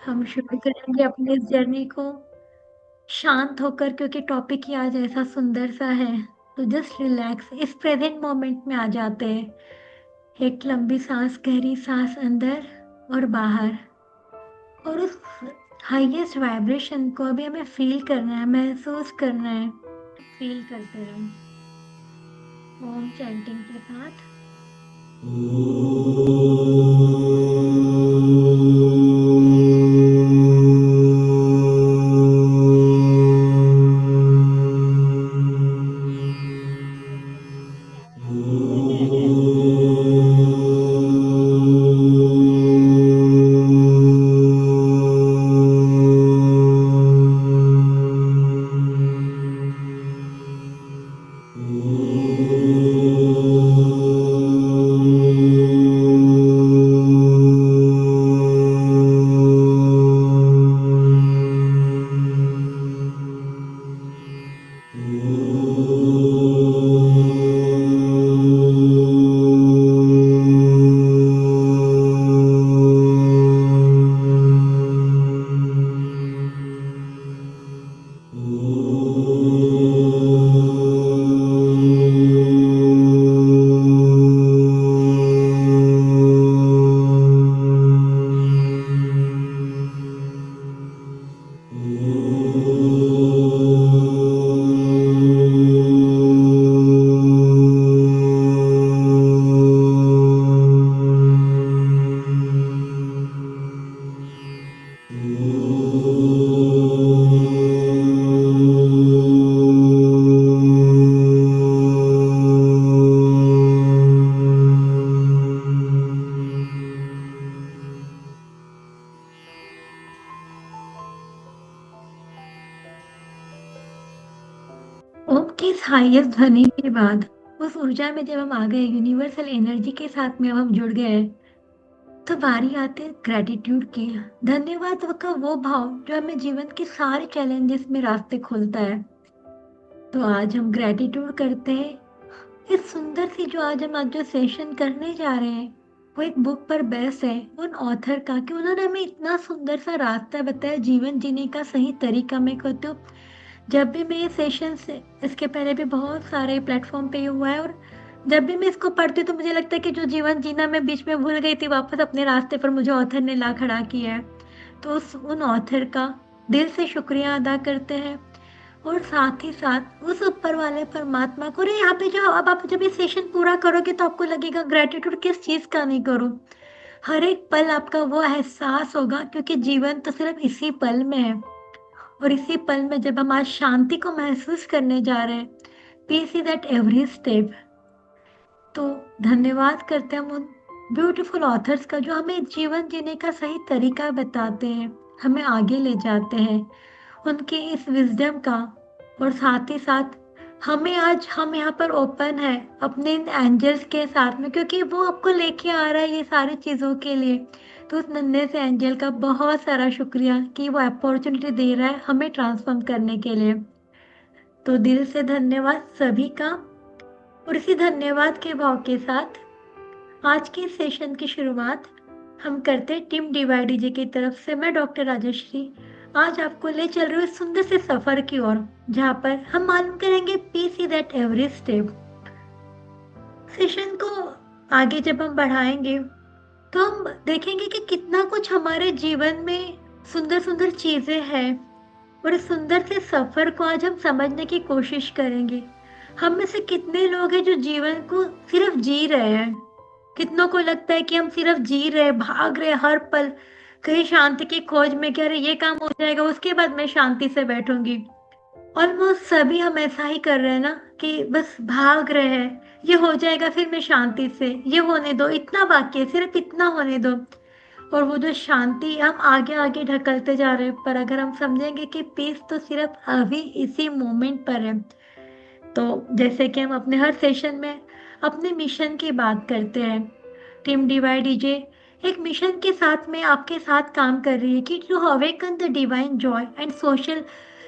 हम शुरू करेंगे अपनी इस जर्नी को शांत होकर, क्योंकि टॉपिक ही आज ऐसा सुंदर सा है। तो जस्ट रिलैक्स, इस प्रेजेंट मोमेंट में आ जाते हैं। एक लंबी सांस, गहरी सांस अंदर और बाहर, और उस हाईएस्ट वाइब्रेशन को अभी हमें फील करना है, महसूस करना है। फील करते रहें ओम चैंटिंग के साथ। ओम की इस हाईएस्ट ध्वनि के बाद, उस ऊर्जा में जब हम आ गए, यूनिवर्सल एनर्जी के साथ में अब हम जुड़ गए, तो बारी आती है ग्रेटिट्यूड की। धन्यवाद का वो भाव जो हमें जीवन के सारे चैलेंजेस में रास्ते खोलता है। तो आज हम ग्रेटिट्यूड करते हैं इस सुंदर सी, जो आज जो सेशन करने जा रहे हैं, वो एक बुक पर बेस है उन ऑथर का, कि उन्होंने हमें इतना सुंदर सा रास्ता बताया जीवन जीने का सही तरीका। मैं कहती हूँ, जब भी मैं ये सेशन से, इसके पहले भी बहुत सारे प्लेटफॉर्म पे ये हुआ है, और जब भी मैं इसको पढ़ती हूँ तो मुझे लगता है कि जो जीवन जीना मैं बीच में भूल गई थी, वापस अपने रास्ते पर मुझे ऑथर ने ला खड़ा किया है। तो उन ऑथर का दिल से शुक्रिया अदा करते हैं, और साथ ही साथ उस ऊपर वाले परमात्मा को। अरे यहाँ पे जो अब आप जब ये सेशन पूरा करोगे तो आपको लगेगा ग्रेटिट्यूड किस चीज़ का नहीं करूँ। हर एक पल आपका वो एहसास होगा, क्योंकि जीवन तो सिर्फ इसी पल में है। और इसी पल में जब हम आज शांति को महसूस करने जा रहे हैं, peace is at every step. तो धन्यवाद करते हैं हम उन ब्यूटीफुल ऑथर्स का, जो हमें जीवन जीने का सही तरीका बताते हैं, हमें आगे ले जाते हैं, उनके इस विजडम का। और साथ ही साथ हमें आज, हम यहाँ पर ओपन है अपने इन एंजल्स के साथ में, क्योंकि वो आपको लेके आ रहा है ये सारी चीज़ों के लिए। तो उस नन्हे से एंजल का बहुत सारा शुक्रिया कि वो अपॉर्चुनिटी दे रहा है हमें ट्रांसफॉर्म करने के लिए। तो दिल से धन्यवाद सभी का। और इसी धन्यवाद के भाव के साथ आज के सेशन की शुरुआत हम करते हैं टीम डीवाईडीजे की तरफ से। मैं डॉक्टर राजश्री आज आपको ले चल रही हूँ इस सुंदर से सफर की ओर, जहाँ पर हम मालूम करेंगे peace is at every step. Session को आगे जब हम बढ़ाएंगे तो हम देखेंगे कि कितना कुछ हमारे जीवन में सुंदर सुंदर चीजें हैं, और इस सुंदर से सफर को आज हम समझने की कोशिश करेंगे। हम में से कितने लोग हैं जो जीवन को सिर्फ जी रहे हैं। कितनों को लगता है कि हम सिर्फ जी रहे, भाग रहे हर पल कहीं शांति की खोज में, कि अरे ये काम हो जाएगा उसके बाद मैं शांति से बैठूंगी। ऑलमोस्ट सभी हम ऐसा ही कर रहे हैं ना, कि बस भाग रहे हैं, ये हो जाएगा फिर मैं शांति से, ये होने दो, इतना बाकी है, सिर्फ इतना होने दो। और वो जो शांति हम आगे आगे ढकलते जा रहे हैं। पर अगर हम समझेंगे कि पीस तो सिर्फ अभी इसी मोमेंट पर है, तो जैसे कि हम अपने हर सेशन में अपने मिशन की बात करते हैं, टीम डीवाईडीजे एक मिशन के साथ में आपके साथ काम कर रही है, कि to awaken the divine joy and social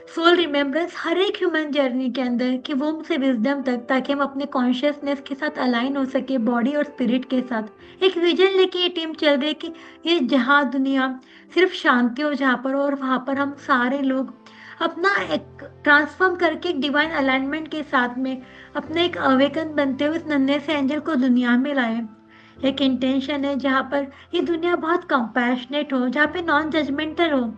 soul remembrance हर एक ह्यूमन जर्नी के अंदर कि वुम्ब से विजडम तक, ताकि हम अपने कॉन्शियसनेस के साथ अलाइन हो सके, बॉडी और स्पिरिट के साथ। एक विजन लेके ये टीम चल रही है कि ये जहाँ दुनिया सिर्फ शांति हो जहाँ पर, और वहाँ पर हम सारे लोग अपना एक ट्रांसफॉर्म करके एक डिवाइन अलाइनमेंट के साथ में अपने एक अवेकन बनते हुए इस नन्हे से एंजल को दुनिया में लाए। एक इंटेंशन है जहाँ पर ये दुनिया बहुत कंपैशनेट हो, जहाँ पे नॉन जजमेंटल हो,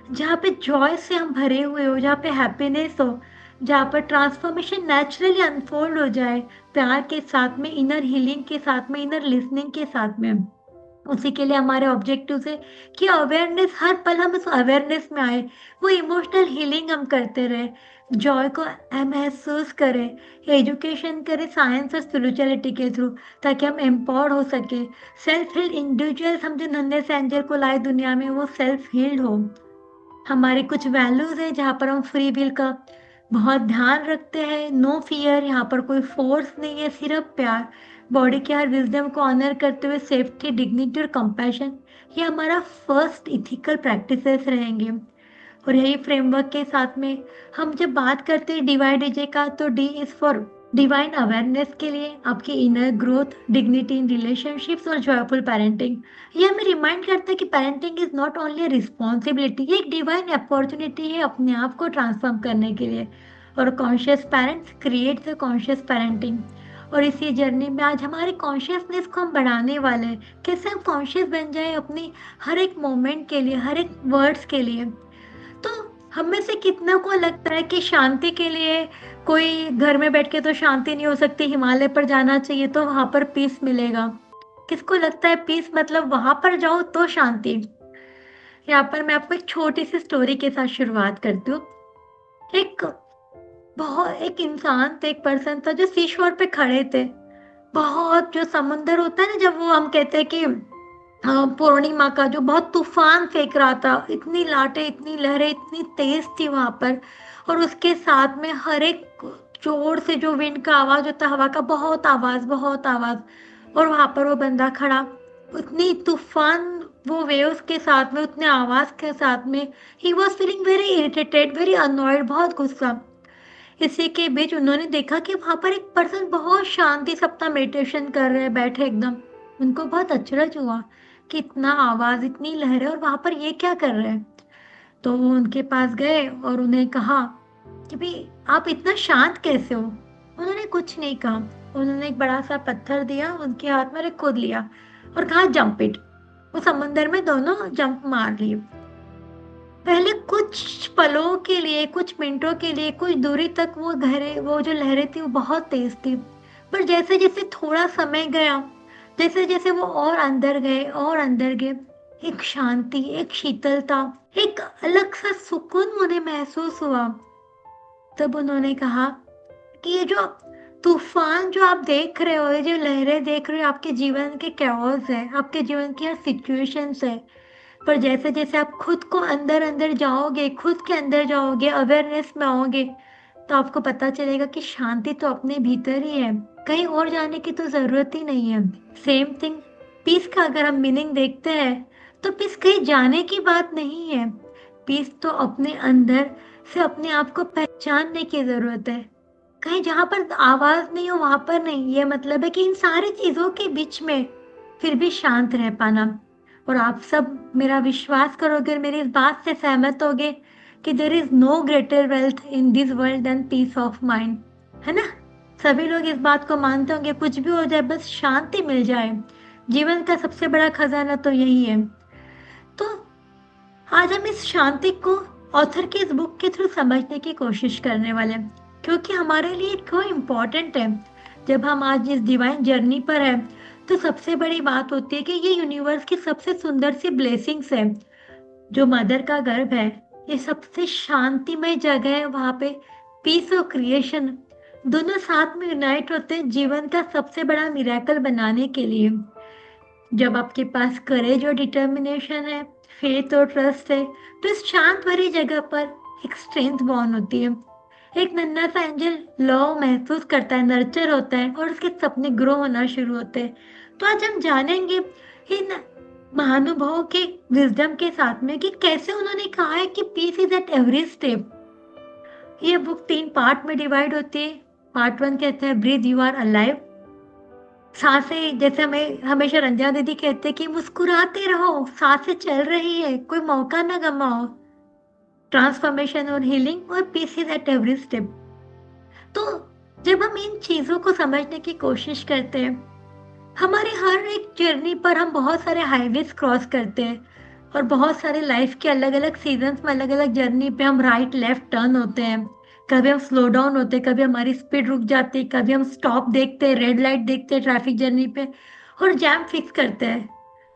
जहाँ पे जॉय से हम भरे हुए हो, जहाँ पे हैप्पीनेस हो, जहाँ पर ट्रांसफॉर्मेशन नेचुरली अनफोल्ड हो जाए, प्यार के साथ में, इनर हीलिंग के साथ में, इनर लिसनिंग के साथ में। उसी के लिए हमारे ऑब्जेक्टिव है कि अवेयरनेस, हर पल हम इस अवेयरनेस में आए, वो इमोशनल हीलिंग हम करते रहे, जॉय को महसूस करें, एजुकेशन करें साइंस और स्पिरिचुअलिटी के थ्रू, ताकि हम एम्पावर्ड हो सके। सेल्फ हील्ड इंडिविजुअल्स हम जो नन्हे से एंजल को लाए दुनिया में, वो सेल्फ हील्ड हो। हमारे कुछ वैल्यूज है जहाँ पर हम फ्री विल का बहुत ध्यान रखते हैं। नो फियर, यहाँ पर कोई फोर्स नहीं है, सिर्फ प्यार। बॉडी के हर विजडम को ऑनर करते हुए सेफ्टी, डिग्निटी और कंपैशन, ये हमारा फर्स्ट इथिकल प्रैक्टिसेस रहेंगे। और यही फ्रेमवर्क के साथ में हम जब बात करते हैं डिवाइड डीजे का, तो D is for divine awareness के लिए, आपकी inner growth, dignity in relationships और जॉयफुल पेरेंटिंग। ये हमें रिमाइंड करता है कि parenting is not only responsibility, ये एक डिवाइन अपॉर्चुनिटी है अपने आप को ट्रांसफॉर्म करने के लिए। और conscious parents create the conscious parenting. और इसी जर्नी में आज हमारे कॉन्शियसनेस को हम बढ़ाने वाले हैं, कैसे हम कॉन्शियस बन जाए अपनी हर एक मोमेंट के लिए, हर एक वर्ड्स के लिए। तो हम में से कितनों को लगता है कि शांति के लिए कोई घर में बैठ के तो शांति नहीं हो सकती, हिमालय पर जाना चाहिए तो वहां पर पीस मिलेगा? किसको लगता है पीस मतलब वहां पर जाओ तो शांति? यहाँ पर मैं आपको एक छोटी सी स्टोरी के साथ शुरुआत करती हूँ। एक एक इंसान थे, एक पर्सन था जो सी शोर पे खड़े थे। बहुत, जो समुंदर होता है ना, जब वो हम कहते हैं कि पूर्णिमा का जो बहुत तूफान फेंक रहा था, इतनी लाटे, इतनी लहरें, इतनी तेज थी वहां पर। और उसके साथ में हर एक जोर से जो विंड का आवाज होता, हवा का बहुत आवाज, बहुत आवाज। और वहां पर वो बंदा खड़ा, उतनी तूफान, वो वेव्स के साथ में, उतने आवाज के साथ में, he was feeling very irritated, very annoyed, बहुत गुस्सा। इसी के बीच उन्होंने देखा कि वहां पर एक पर्सन बहुत शांति से अपना मेडिटेशन कर रहे हैं, बैठे एकदम। उनको बहुत अचरज हुआ कि इतना आवाज, इतनी लहरें, और वहां पर ये क्या कर रहे हैं। तो वो उनके पास गए और उन्हें कहा कि भाई आप इतना शांत कैसे हो। उन्होंने कुछ नहीं कहा। उन्होंने एक बड़ा सा पत्थर दिया उनके हाथ में, कूद लिया और कहा जंप इट। वो समंदर में दोनों जंप मार लिए। पहले कुछ पलों के लिए, कुछ मिनटों के लिए, कुछ दूरी तक वो जो लहरें थी वो बहुत तेज थी। पर जैसे जैसे थोड़ा समय गया, जैसे जैसे वो और अंदर गए और अंदर गए, एक शांति, एक शीतलता, एक अलग सा सुकून उन्हें महसूस हुआ। तब उन्होंने कहा कि ये जो तूफान जो आप देख रहे हो, ये जो लहरें देख रहे हो, आपके जीवन के कैओस है, आपके जीवन की हर सिचुएशंस है। पर जैसे जैसे आप खुद को अंदर अंदर जाओगे, खुद के अंदर जाओगे, अवेयरनेस में आओगे, तो आपको पता चलेगा कि शांति तो अपने भीतर ही है, कहीं और जाने की तो जरूरत ही नहीं है। सेम थिंग, पीस का अगर हम मीनिंग देखते हैं, तो पीस कहीं जाने की बात नहीं है। पीस तो अपने अंदर से अपने आप को पहचानने की जरूरत है। कहीं जहां पर आवाज नहीं हो वहां पर नहीं, ये मतलब है कि इन सारी चीजों के बीच में फिर भी शांत रह पाना। और आप सब मेरा विश्वास करोगे और मेरी इस बात से सहमत होगे कि there is no greater wealth in this world than peace of mind, है ना? सभी लोग इस बात को मानते होंगे, कुछ भी हो जाए बस शांति मिल जाए। जीवन का सबसे बड़ा खजाना तो यही है। तो आज हम इस शांति को ऑथर की इस बुक के थ्रू समझने की कोशिश करने वाले हैं, क्योंकि हमारे लिए क्यों इम्पोर्टेंट है। जब हम आज इस डिवाइन जर्नी पर है, तो सबसे बड़ी बात होती है कि ये यूनिवर्स की सबसे सुंदर सी ब्लेसिंग्स है। जो मदर का गर्भ है, ये सबसे शांतिमय जगह है। वहां पे पीस और क्रिएशन दोनों साथ में यूनाइट होते हैं जीवन का सबसे बड़ा मिरेकल बनाने के लिए। जब आपके पास करेज और डिटर्मिनेशन है, फेथ और ट्रस्ट है, तो इस शांत भरी जगह पर एक स्ट्रेंथ बॉर्न होती है। एक नन्हा सा एंजल लव महसूस करता है, नर्चर होता है, और उसके सपने ग्रो होना शुरू होते हैं। तो आज हम जानेंगे इन महानुभवों के विजडम के साथ में कि कैसे उन्होंने कहा है कि peace is at every step. ये बुक 3 पार्ट में डिवाइड होती है। पार्ट 1 कहते हैं ब्रीथ यू आर अलाइव। सांसें, जैसे हमें हमेशा रंजना दीदी कहते हैं कि मुस्कुराते रहो, सांसें चल रही है, कोई मौका ना गमाओ। ट्रांसफॉर्मेशन और हीलिंग और peace is at every step. तो जब हम इन चीजों को समझने की कोशिश करते हैं, हमारे हर एक जर्नी पर हम बहुत सारे हाईवेज क्रॉस करते हैं और बहुत सारे लाइफ के अलग अलग सीजन्स में अलग अलग जर्नी पे हम राइट लेफ्ट टर्न होते हैं। कभी हम स्लो डाउन होते हैं, कभी हमारी स्पीड रुक जाती है, कभी हम स्टॉप देखते हैं, रेड लाइट देखते हैं ट्रैफिक जर्नी पे और जैम फिक्स करते हैं।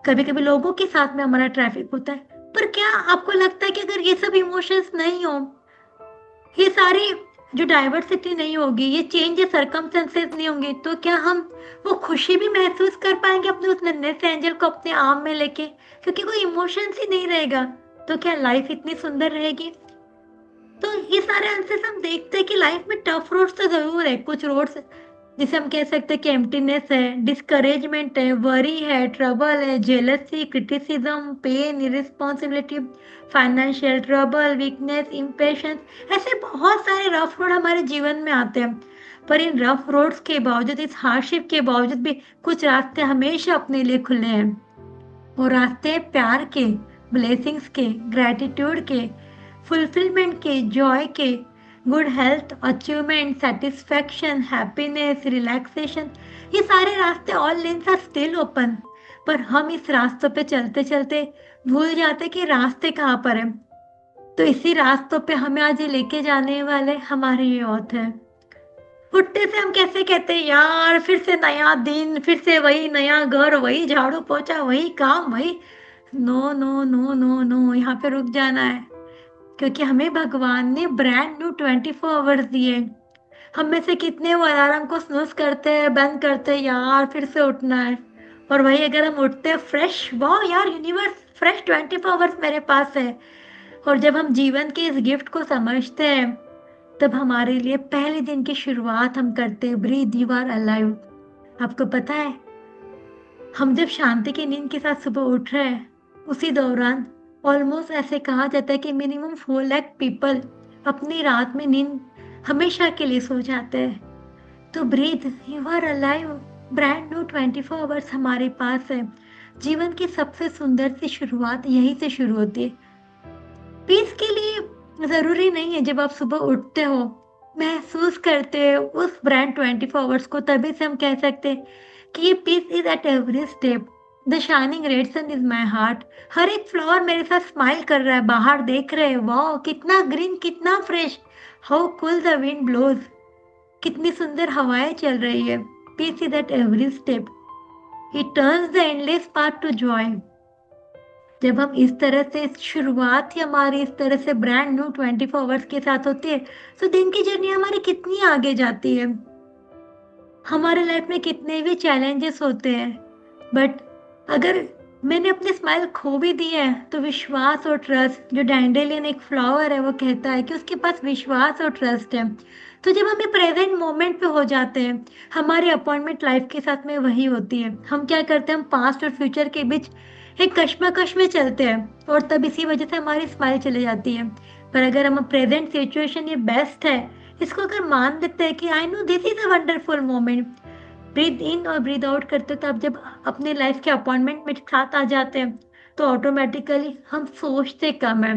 कभी कभी लोगों के साथ में हमारा ट्रैफिक होता है। पर क्या आपको लगता है कि अगर ये सब इमोशंस नहीं हो, ये सारी जो डाइवर्सिटी नहीं होगी, ये चेंज या सरकमस्टेंसेस नहीं होंगे, तो क्या हम वो खुशी भी महसूस कर पाएंगे अपने उस नन्हे से एंजल को अपने आर्म में लेके? क्योंकि कोई इमोशंस ही नहीं रहेगा, तो क्या लाइफ इतनी सुंदर रहेगी? तो ये सारे आंसर्स हम देखते हैं कि लाइफ में टफ रोड्स तो जरूर है। कुछ रोड्स जिसे हम कह सकते हैं कि एम्प्टीनेस है, डिस्करेजमेंट है, वरी है, ट्रबल है, jealousy, criticism, pain, irresponsibility, financial trouble, weakness, impatience, ऐसे बहुत सारे रफ रोड हमारे जीवन में आते हैं। पर इन रफ रोड्स के बावजूद, इस हार्डशिप के बावजूद भी कुछ रास्ते हमेशा अपने लिए खुले हैं। वो रास्ते प्यार के, ब्लेसिंग्स के, ग्रैटिट्यूड के, फुलफिलमेंट के, जॉय के, good health, achievement, satisfaction, happiness, relaxation. ये सारे रास्ते, all lanes are still open. पर हम इस रास्तों पे चलते चलते भूल जाते कि रास्ते कहाँ पर है। तो इसी रास्तों पे हमें आज ये लेके जाने वाले हमारे ये औथ है। उठते से हम कैसे कहते हैं यार, फिर से नया दिन, फिर से वही नया घर, वही झाड़ू पोछा, वही काम, वही। No no no no no, यहाँ पे रुक जाना है। क्योंकि हमें भगवान ने ब्रांड न्यू 24 आवर्स दिए। हम में से कितने वो अलार्म को स्नूज करते हैं, बंद करते हैं, यार फिर से उठना है। और वही अगर हम उठते हैं फ्रेश, वाह यार यूनिवर्स, फ्रेश 24 आवर्स मेरे पास है। और जब हम जीवन के इस गिफ्ट को समझते हैं, तब हमारे लिए पहले दिन की शुरुआत हम करते हैं ब्रीथ यू आर अलाइव। आपको पता है, हम जब शांति की नींद के साथ सुबह उठ रहे हैं, उसी दौरान ऑलमोस्ट ऐसे कहा जाता है कि मिनिमम 4 लाख पीपल अपनी रात में नींद हमेशा के लिए सो जाते हैं। तो breathe you are alive, brand new 24 hours हमारे पास है। जीवन की सबसे सुंदर सी शुरुआत यहीं से शुरू होती है। पीस के लिए जरूरी नहीं है जब आप सुबह उठते हो, महसूस करते हो उस ब्रांड 24 आवर्स को, तभी से हम कह सकते हैं कि ये peace is at every step. The shining red sun is my heart. हर एक फ्लावर मेरे साथ स्माइल कर रहा है, बाहर देख रहे हैं, वाह कितना ग्रीन, कितना fresh, how cool the wind blows, कितनी सुंदर हवाएं चल रही है। Peace is at every step, it turns the endless path to joy. जब हम इस तरह से, शुरुआत ही हमारी इस तरह से ब्रांड न्यू 24 आवर्स के साथ होती है, तो दिन की जर्नी हमारी कितनी आगे जाती है। हमारे लाइफ में कितने भी चैलेंजेस होते हैं, बट अगर मैंने अपनी स्माइल खो भी दी है, तो विश्वास और ट्रस्ट, जो डैंडेलियन एक फ्लावर है, वो कहता है कि उसके पास विश्वास और ट्रस्ट है। तो जब हम प्रेजेंट मोमेंट पे हो जाते हैं, हमारी अपॉइंटमेंट लाइफ के साथ में वही होती है। हम क्या करते हैं, हम पास्ट और फ्यूचर के बीच एक कश्मकश में चलते हैं और तब इसी वजह से हमारी स्माइल चली जाती है। पर अगर हम प्रेजेंट सिचुएशन ये बेस्ट है, इसको अगर मान लेते हैं कि I know this is a wonderful moment, breathe in और ब्रीथ आउट करते, तो आप जब अपने लाइफ के अपॉइंटमेंट में साथ आ जाते हैं, तो ऑटोमेटिकली हम सोचते कम है।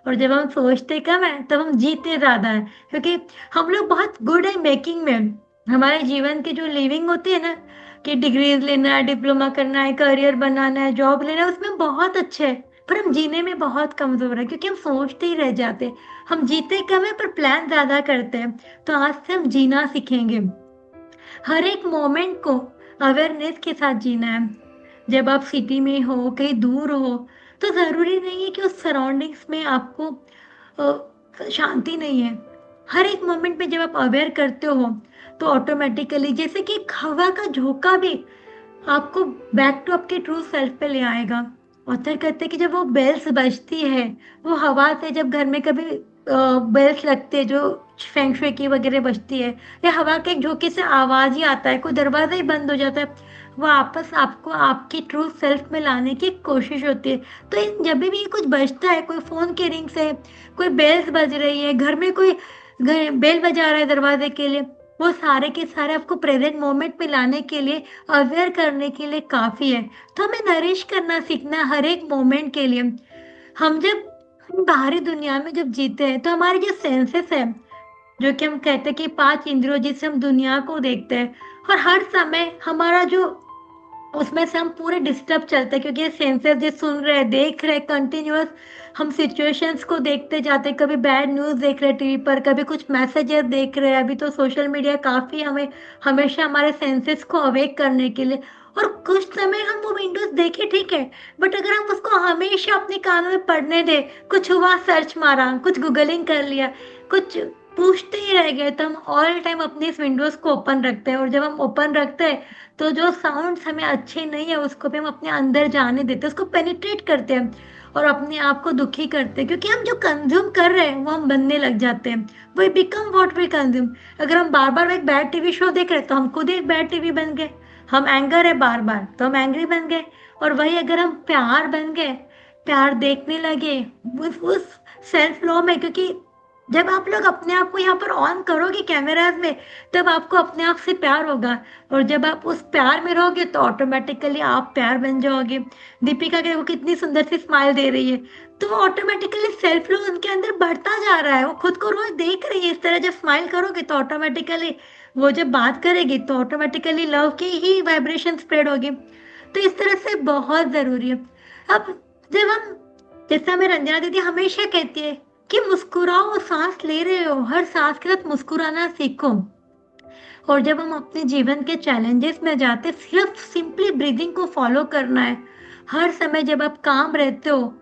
और जब हम सोचते कम है, तब हम जीते ज्यादा है। क्योंकि हम लोग बहुत गुड है मेकिंग में। हमारे जीवन की जो लिविंग होती है ना, कि डिग्रीज लेना है, डिप्लोमा करना है, करियर बनाना है, जॉब लेना है, उसमें हम बहुत अच्छे हैं। पर हम जीने में बहुत कमजोर है, क्योंकि हम सोचते ही रह जाते हैं। हम जीते कम है पर प्लान ज्यादा करते हैं। तो आज से हम जीना सीखेंगे, हर एक मोमेंट को अवेयरनेस के साथ जीना है। जब आप सिटी में हो, कहीं दूर हो, तो जरूरी नहीं है कि उस सराउंडिंग्स में आपको शांति नहीं है। हर एक मोमेंट में जब आप अवेयर करते हो, तो ऑटोमेटिकली, जैसे कि एक हवा का झोंका भी आपको बैक टू आपके ट्रू सेल्फ पे ले आएगा। ऑथर कहते हैं कि जब वो बेल्स बजती है, वो हवा से, जब घर में कभी बेल्स लगते हैं जो फेंग शुई की वगैरह बजती है, या हवा के एक झोंके से आवाज ही आता है, कोई दरवाजा ही बंद हो जाता है, वापस आपको आपकी ट्रू सेल्फ में लाने की कोशिश होती है। तो जब भी कुछ बजता है, कोई फोन के रिंग से, कोई बेल्स बज रही है, घर में कोई बेल बजा रहा है दरवाजे के लिए, वो सारे के सारे आपको प्रेजेंट मोमेंट में लाने के लिए, अवेयर करने के लिए काफी है। तो हमें नरिश करना सीखना है हर एक मोमेंट के लिए। हम जब बाहरी दुनिया में जब जीते हैं तो हमारे जो सेंसेस है, जो कि हम कहते हैं कि 5 इंद्रियों जिससे हम दुनिया को देखते हैं, और हर समय हमारा जो उसमें से हम पूरे डिस्टर्ब चलते हैं, क्योंकि ये सेंसर जो सुन रहे हैं, देख रहे हैं कंटिन्यूअस, हम सिचुएशंस को देखते जाते हैं, कभी बैड न्यूज़ देख रहे हैं टीवी पर, कभी कुछ मैसेजेस देख रहे हैं। अभी तो सोशल मीडिया काफ़ी हमें हमेशा हमारे सेंसेस को अवेक करने के लिए, और कुछ समय हम वो विंडोज देखे ठीक है, बट अगर हम उसको हमेशा अपने कानों में पढ़ने दें, कुछ हुआ सर्च मारा, कुछ गूगलिंग कर लिया, कुछ पूछते ही रह गए, तो हम ऑल टाइम अपनी इस विंडोज को ओपन रखते हैं, और जब हम ओपन रखते हैं तो जो साउंड्स हमें अच्छे नहीं है उसको भी हम अपने अंदर जाने देते हैं, उसको पेनिट्रेट करते हैं और अपने आप को दुखी करते हैं, क्योंकि हम जो कंज्यूम कर रहे हैं वो हम बनने लग जाते हैं। We become what we consume. अगर हम बार बार एक बैड टीवी शो देख रहे हैं तो हम खुद एक बैड टीवी बन गए। हम एंगर है बार बार तो हम एंग्री बन गए। और वही अगर हम प्यार बन गए, प्यार देखने लगे उस सेल्फ लव में, क्योंकि जब आप लोग अपने आप को यहाँ पर ऑन करोगे कैमराज में, तब आपको अपने आप से प्यार होगा, और जब आप उस प्यार में रहोगे तो ऑटोमेटिकली आप प्यार बन जाओगे। दीपिका के वो कितनी सुंदर सी स्माइल दे रही है, तो वो ऑटोमेटिकली सेल्फ लव उनके अंदर बढ़ता जा रहा है। वो खुद को रोज देख रही है इस तरह, जब स्माइल करोगे तो ऑटोमेटिकली वो जब बात करेगी तो ऑटोमेटिकली लव की ही वाइब्रेशन स्प्रेड होगी। तो इस तरह से बहुत जरूरी है। अब जब हम, जैसा हमें रंजना दीदी हमेशा कहती है कि मुस्कुराओ, सांस ले रहे हो, हर सांस के साथ मुस्कुराना सीखो। और जब हम अपने जीवन के चैलेंजेस में जाते, सिर्फ सिंपली ब्रीदिंग को फॉलो करना है। हर समय जब आप काम रहते हो,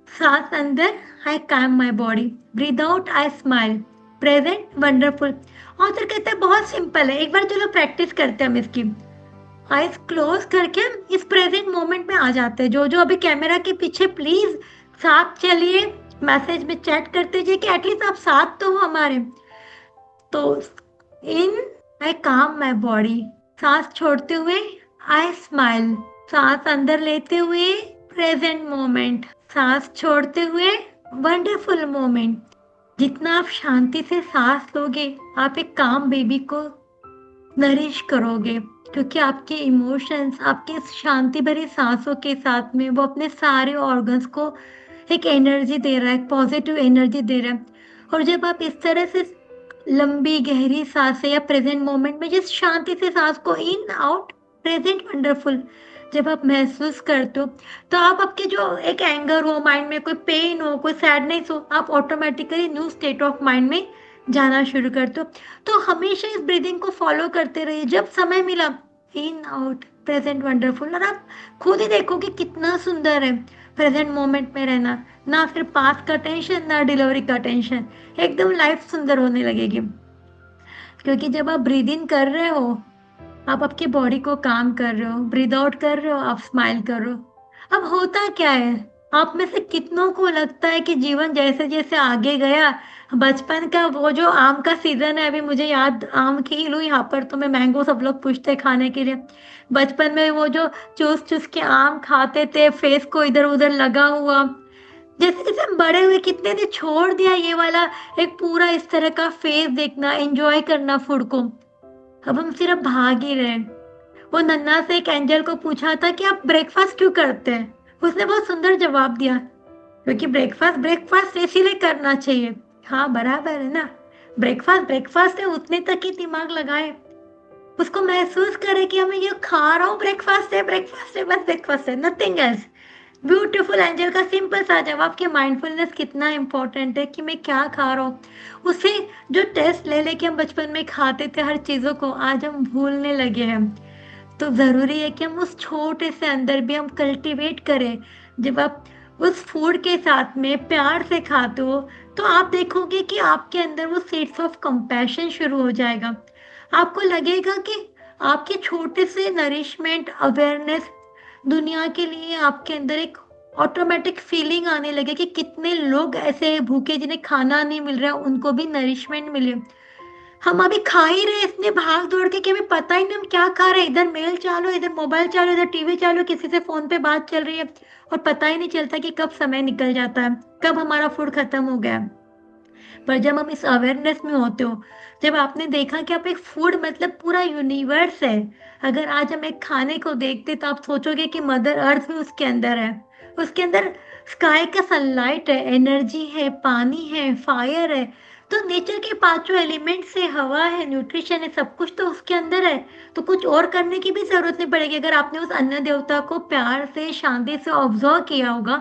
सांस अंदर, आई काम my body, breathe out, I smile, present wonderful. Author कहते हैं बहुत सिंपल है, एक बार चलो प्रैक्टिस करते हैं हम इसकी। आइज क्लोज करके हम इस प्रेजेंट मोमेंट में आ जाते हैं। जो जो अभी कैमरा के पीछे प्लीज साथ चलिए, मैसेज में चैट करते जाइए कि एटलीस्ट आप साथ तो हो हमारे। तो इन, आई काम माई बॉडी, सांस छोड़ते हुए आई स्माइल, सांस अंदर लेते हुए प्रेजेंट मोमेंट, सांस छोड़ते हुए वंडरफुल मोमेंट। जितना आप शांति से सांस लोगे, आप एक काम बेबी को नरिश करोगे, क्योंकि आपके इमोशंस आपके शांति भरी सांसों के साथ में वो अपने सारे ऑर्गन्स को एक एनर्जी दे रहा है, एक पॉजिटिव एनर्जी दे रहा है। और जब आप इस तरह से लंबी गहरी सांसें या प्रेजेंट मोमेंट में जिस शांति से सांस को इन आउट, प्रेजेंट वंडरफुल, जब आप महसूस करते हो, तो आप आपके जो एक एंगर हो माइंड में, कोई पेन हो, कोई सैडनेस हो, आप automatically new state of mind में जाना शुरू करते हो। तो हमेशा इस ब्रीदिंग को फॉलो करते रहिए, जब समय मिला इन आउट, प्रेजेंट वंडरफुल, और आप खुद ही देखोगे कितना सुंदर है प्रेजेंट मोमेंट में रहना। ना फिर पास्ट का टेंशन, ना डिलीवरी का टेंशन, एकदम लाइफ सुंदर होने लगेगी। क्योंकि जब आप ब्रीद इन कर रहे हो, आप आपकी बॉडी को काम कर रहे हो, ब्रीद आउट कर रहे हो, आप स्माइल कर रहे हो। अब होता क्या है, आप में से कितनों को लगता है कि जीवन जैसे जैसे आगे गया, बचपन का वो जो आम का सीजन है, अभी मुझे याद, आम की लूँ यहाँ पर तो मैं, मैंगो सब लोग पूछते हैं खाने के लिए। बचपन में वो जो चूस चूस के आम खाते थे, फेस को इधर उधर लगा हुआ, जैसे जैसे हम बड़े हुए कितने ने छोड़ दिया ये वाला एक पूरा इस तरह का फेस देखना, एंजॉय करना फूड को। अब हम सिर्फ भाग ही रहे हैं। वो नन्हा से एक एंजल को पूछा था कि आप ब्रेकफास्ट क्यों करते हैं, उसने बहुत सुंदर जवाब दिया, क्योंकि ब्रेकफास्ट ब्रेकफास्ट इसीलिए करना चाहिए। हाँ बराबर है ना, ब्रेकफास्ट ब्रेकफास्ट है, उतने तक ही दिमाग लगाए, उसको महसूस करे कि हमें ये खा रहा हूँ, ब्रेकफास्ट है, ब्रेकफास्ट है, बस ब्रेकफास्ट है, नथिंग एल्स। ब्यूटीफुल एंजल का सिंपल सा जवाब कि माइंडफुलनेस कितना इंपॉर्टेंट है, कि मैं क्या खा रहा हूँ। उसे जो टेस्ट ले लेके हम बचपन में खाते थे हर चीज़ों को, आज हम भूलने लगे हैं। तो ज़रूरी है कि हम उस छोटे से अंदर भी हम कल्टीवेट करें। जब आप उस फूड के साथ में प्यार से खाते हो, तो आप देखोगे कि आपके अंदर वो सीड्स ऑफ कंपैशन शुरू हो जाएगा। आपको लगेगा कि आपके छोटे से नरिशमेंट अवेयरनेस दुनिया के लिए आपके अंदर एक ऑटोमेटिक फीलिंग आने लगे कि कितने लोग ऐसे भूखे जिन्हें खाना नहीं मिल रहा है, उनको भी नरिशमेंट मिले। हम अभी खा ही रहे इतने भाग दौड़ के कि हमें पता ही नहीं हम क्या खा रहे हैं। इधर मेल चालू, इधर मोबाइल चालू, इधर टीवी चालू, किसी से फोन पे बात चल रही है, और पता ही नहीं चलता कि कब समय निकल जाता है, कब हमारा फूड खत्म हो गया। पर जब हम इस अवेयरनेस में होते हो, जब आपने देखा कि आप एक फूड मतलब पूरा यूनिवर्स है। अगर आज हम एक खाने को देखते तो आप सोचोगे कि मदर अर्थ भी उसके अंदर है। उसके अंदर स्काई का सनलाइट है, एनर्जी है, पानी है, फायर है। तो नेचर के पांचों एलिमेंट्स है, हवा है, न्यूट्रिशन है, सब कुछ तो उसके अंदर है। तो कुछ और करने की भी जरूरत नहीं पड़ेगी। अगर आपने उस अन्न देवता को प्यार से, शांति से ऑब्जर्व किया होगा,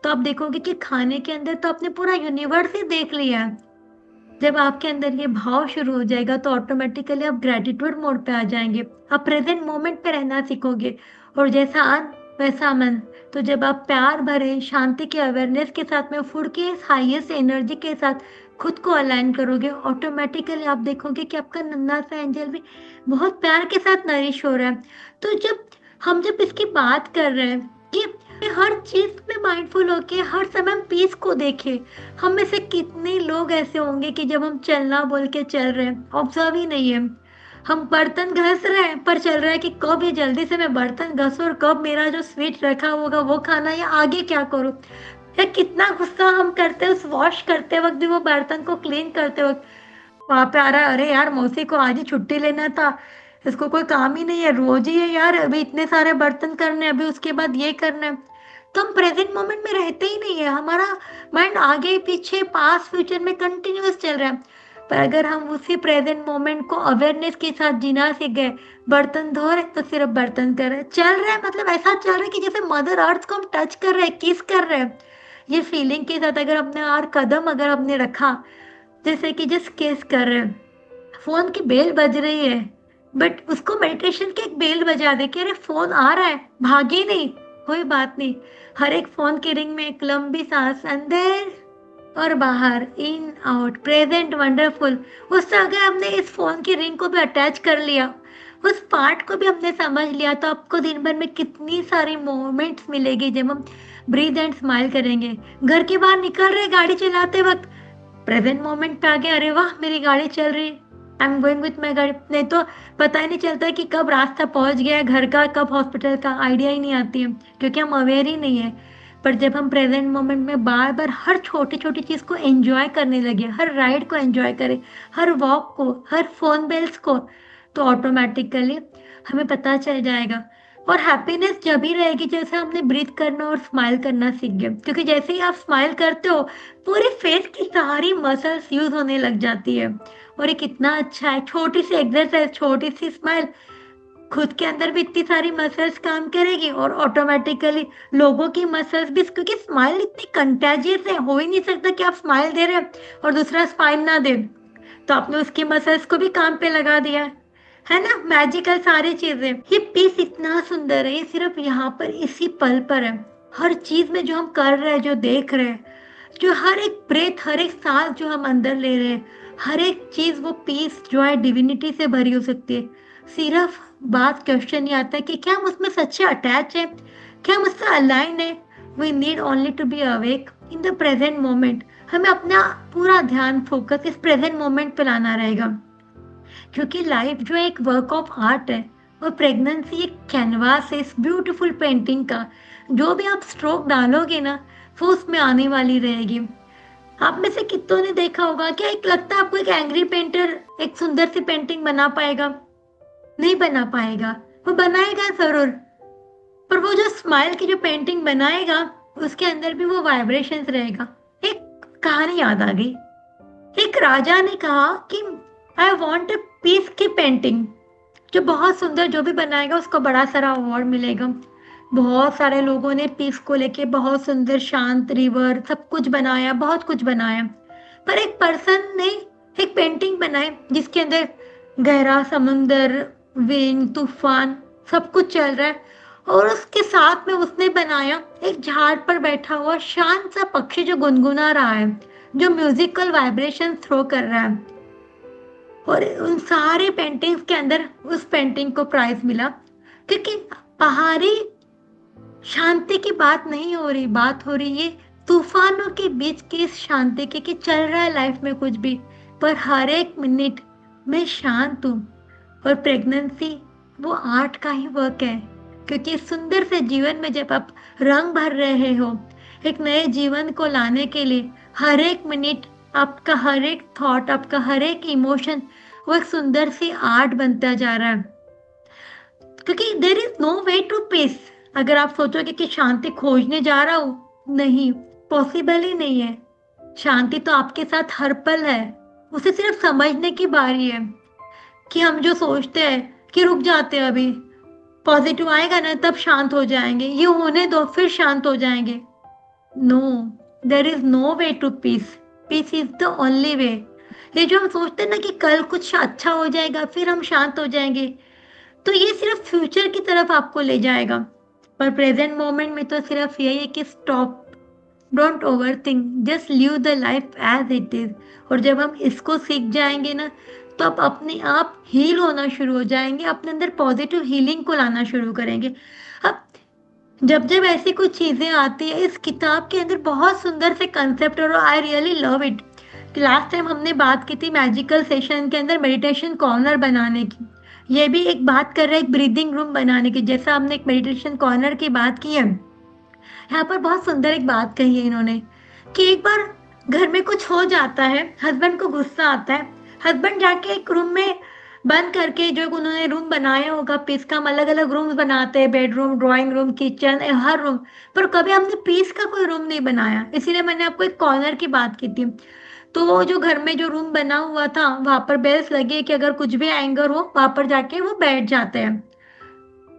तो आप देखोगे कि खाने के अंदर तो आपने पूरा यूनिवर्स ही देख लिया है। जब आपके अंदर ये भाव शुरू हो जाएगा तो ऑटोमेटिकली आप ग्रेटिट्यूड मोड पे आ जाएंगे। आप प्रेजेंट मोमेंट पे रहना सीखोगे। और जैसा अन्न वैसा मन। तो जब आप प्यार भरे, शांति के अवेयरनेस के साथ में, फूड के हाईएस्ट एनर्जी के साथ खुद को अलाइन करोगे, ऑटोमेटिकली आप देखोगे कि आपका नन्हा सा एंजल भी बहुत प्यार के साथ नरिश हो रहा है। तो जब इसकी बात कर रहे हैं कि हर चीज में माइंडफुल होके हर समय हम पीस को देखें। हम में से कितने लोग ऐसे होंगे कि जब हम चलना बोल के चल रहे हैं, ऑब्जर्व ही नहीं है। हम बर्तन घस रहे हैं पर चल रहा है कि कब ये जल्दी से मैं बर्तन घसूं और कब मेरा जो स्वीट रखा होगा वो खाना, या आगे क्या करूं। या कितना गुस्सा हम करते हैं उस वॉश करते वक्त भी, वो बर्तन को क्लीन करते वक्त। वहां पे आ रहा है, अरे यार मौसी को आज ही छुट्टी लेना था, इसको कोई काम ही नहीं है, रोज ही है यार, अभी इतने सारे बर्तन करने हैं, अभी उसके बाद ये करना है। तो हम प्रेजेंट मोमेंट में रहते ही नहीं है। हमारा माइंड आगे पीछे, पास फ्यूचर में कंटिन्यूअस चल रहा है। पर अगर हम उसी प्रेजेंट मोमेंट को अवेयरनेस के साथ जीना सीख गए, बर्तन धो रहे तो सिर्फ बर्तन कर रहे, चल रहे मतलब ऐसा चल रहा है कि जैसे मदर अर्थ को हम टच कर रहे हैं, किस कर रहे हैं। ये फीलिंग के साथ अगर अपने हर कदम अगर हमने रखा, जैसे कि जस्ट किस कर रहे हैं, फोन की बेल बज रही है, बट उसको मेडिटेशन की एक बेल बजा दे कि अरे फोन आ रहा है, भागे नहीं, कोई बात नहीं। हर एक फोन की रिंग में एक लंबी सांस अंदर और बाहर, इन आउट, प्रेजेंट, वंडरफुल। उससे अगर हमने इस फोन की रिंग को भी अटैच कर लिया, उस पार्ट को भी हमने समझ लिया, तो आपको दिन भर में कितनी सारी मोमेंट्स मिलेगी जब हम ब्रीद एंड स्माइल करेंगे। घर के बाहर निकल रहे गाड़ी चलाते वक्त, प्रेजेंट मोमेंट पे आ गए, अरे वाह मेरी गाड़ी चल रही, I am going with my गाड़ी। नहीं तो पता ही नहीं चलता कि कब रास्ता पहुंच गया है घर का, कब हॉस्पिटल का, आइडिया ही नहीं आती है, क्योंकि हम अवेयर ही नहीं है। पर जब हम प्रेजेंट मोमेंट में बार बार हर छोटी छोटी चीज को एंजॉय करने लगे, हर राइड को एंजॉय करें, हर वॉक को, हर फोन बेल्स को, तो ऑटोमेटिकली हमें पता चल जाएगा। और हैप्पीनेस जब ही रहेगी जैसे हमने ब्रीथ करना और स्माइल करना सीख गए, क्योंकि जैसे ही आप स्माइल करते हो पूरे फेस की सारी मसल्स यूज होने लग जाती है। और ये कितना अच्छा है, छोटी सी एक्सरसाइज, छोटी सी स्माइल, खुद के अंदर भी इतनी सारी मसल्स काम करेगी और ऑटोमेटिकली लोगों की मसल्स भी, क्योंकि स्माइल इतनी कंटेजियस है, हो ही नहीं सकता कि आप स्माइल दे रहे हैं और दूसरा स्माइल ना दे, तो आपने उसकी मसल्स को भी काम पे लगा दिया है ना। मैजिकल सारी चीजें। ये पीस इतना सुंदर है, ये सिर्फ यहाँ पर इसी पल पर है। हर चीज में जो हम कर रहे हैं, जो देख रहे हैं, जो हर एक ब्रेथ, हर एक सांस जो हम अंदर ले रहे हैं, हर एक चीज वो पीस, जॉय, डिविनिटी से भरी हो सकती है। सिर्फ बात, क्वेश्चन ये आता है कि क्या हम उसमें सच्चे अटैच है, क्या हम उससे अलाइन है। We need only to be awake in the present moment. हमें अपना पूरा ध्यान, फोकस इस प्रेजेंट मोमेंट पे लाना रहेगा, क्योंकि लाइफ जो एक वर्क ऑफ आर्ट है, और प्रेगनेंसी एक कैनवास है इस ब्यूटीफुल पेंटिंग का। जो भी आप स्ट्रोक डालोगे ना, वो उसमें आने वाली रहेगी। आप में से कितनों ने देखा होगा, क्या एक लगता है आपको एक एंग्री पेंटर एक सुंदर सी पेंटिंग बना पाएगा? नहीं बना पाएगा। वो बनाएगा जरूर, पर वो जो स्माइल की जो पेंटिंग बनाएगा, उसके अंदर भी वो वाइब्रेशंस रहेगा। एक कहानी याद आ गई। एक राजा ने कहा कि आई वॉन्ट ए पीस की पेंटिंग, जो बहुत सुंदर, जो भी बनाएगा उसको बड़ा सारा अवार्ड मिलेगा। बहुत सारे लोगों ने पीस को लेके बहुत सुंदर शांत रिवर सब कुछ बनाया, बहुत कुछ बनाया। पर एक पर्सन ने एक पेंटिंग बनाई जिसके अंदर गहरा समुंदर, विंड, तूफान सब कुछ चल रहा है, और उसके साथ में उसने बनाया एक झाड़ पर बैठा हुआ शांत सा पक्षी जो गुनगुना रहा है, जो म्यूजिकल वाइब्रेशन थ्रो कर रहा है। और उन सारे पेंटिंग्स के अंदर उस पेंटिंग को प्राइज मिला, क्योंकि बाहरी शांति की बात नहीं हो रही, बात हो रही है तूफानों के बीच की इस शांति की, कि चल रहा है लाइफ में कुछ भी, पर हर एक मिनट में शांत हूँ। और प्रेगनेंसी वो आर्ट का ही वर्क है, क्योंकि इस सुंदर से जीवन में जब आप रंग भर रहे हो, एक नए जीवन को लाने के लिए हर एक मिनट आपका हर एक थॉट, आपका हर एक इमोशन वो एक सुंदर सी आर्ट बनता जा रहा है। क्योंकि there is no way to peace. अगर आप सोचोगे कि शांति खोजने जा रहा हूं, नहीं, पॉसिबल ही नहीं है। शांति तो आपके साथ हर पल है। उसे सिर्फ समझने की बारी है कि हम जो सोचते हैं कि रुक जाते हैं अभी, पॉजिटिव आएगा ना तब शांत हो जाएंगे, ये होने दो फिर शांत हो जाएंगे। No, there is no way to peace. Peace is the only way. ये जो हम सोचते हैं ना कि कल कुछ अच्छा हो जाएगा फिर हम शांत हो जाएंगे, तो ये सिर्फ फ्यूचर की तरफ आपको ले जाएगा। पर प्रेजेंट मोमेंट में तो सिर्फ यही है कि stop, don't overthink, just live the life as it is. और जब हम इसको सीख जाएंगे ना, तो आप अपने आप हील होना शुरू हो जाएंगे, अपने अंदर पॉजिटिव हीलिंग को लाना शुरू करेंगे। अब जब जब ऐसी कुछ चीजें आती है, इस किताब के अंदर बहुत सुंदर से कंसेप्ट और I really love it. Last time हमने बात की थी मैजिकल सेशन के अंदर मेडिटेशन कॉर्नर बनाने की, ये भी एक बात कर रहे हैं एक ब्रीदिंग रूम बनाने की। जैसा हमने एक मेडिटेशन कॉर्नर की बात की है, यहाँ पर बहुत सुंदर एक बात कही है इन्होंने कि एक बार घर में कुछ हो जाता है, हस्बैंड को गुस्सा आता है, हस्बैंड जाके एक रूम में बंद करके, जो उन्होंने रूम बनाया होगा पीस का, हम अलग अलग रूम्स बनाते हैं, बेडरूम, ड्राइंग रूम, किचन, हर रूम, पर कभी हमने पीस का कोई रूम नहीं बनाया। इसीलिए मैंने आपको एक कॉर्नर की बात की थी। तो वो जो घर में जो रूम बना हुआ था, वहां पर बेल्स लगी है कि अगर कुछ भी एंगर हो वहां पर जाके वो बैठ जाते हैं।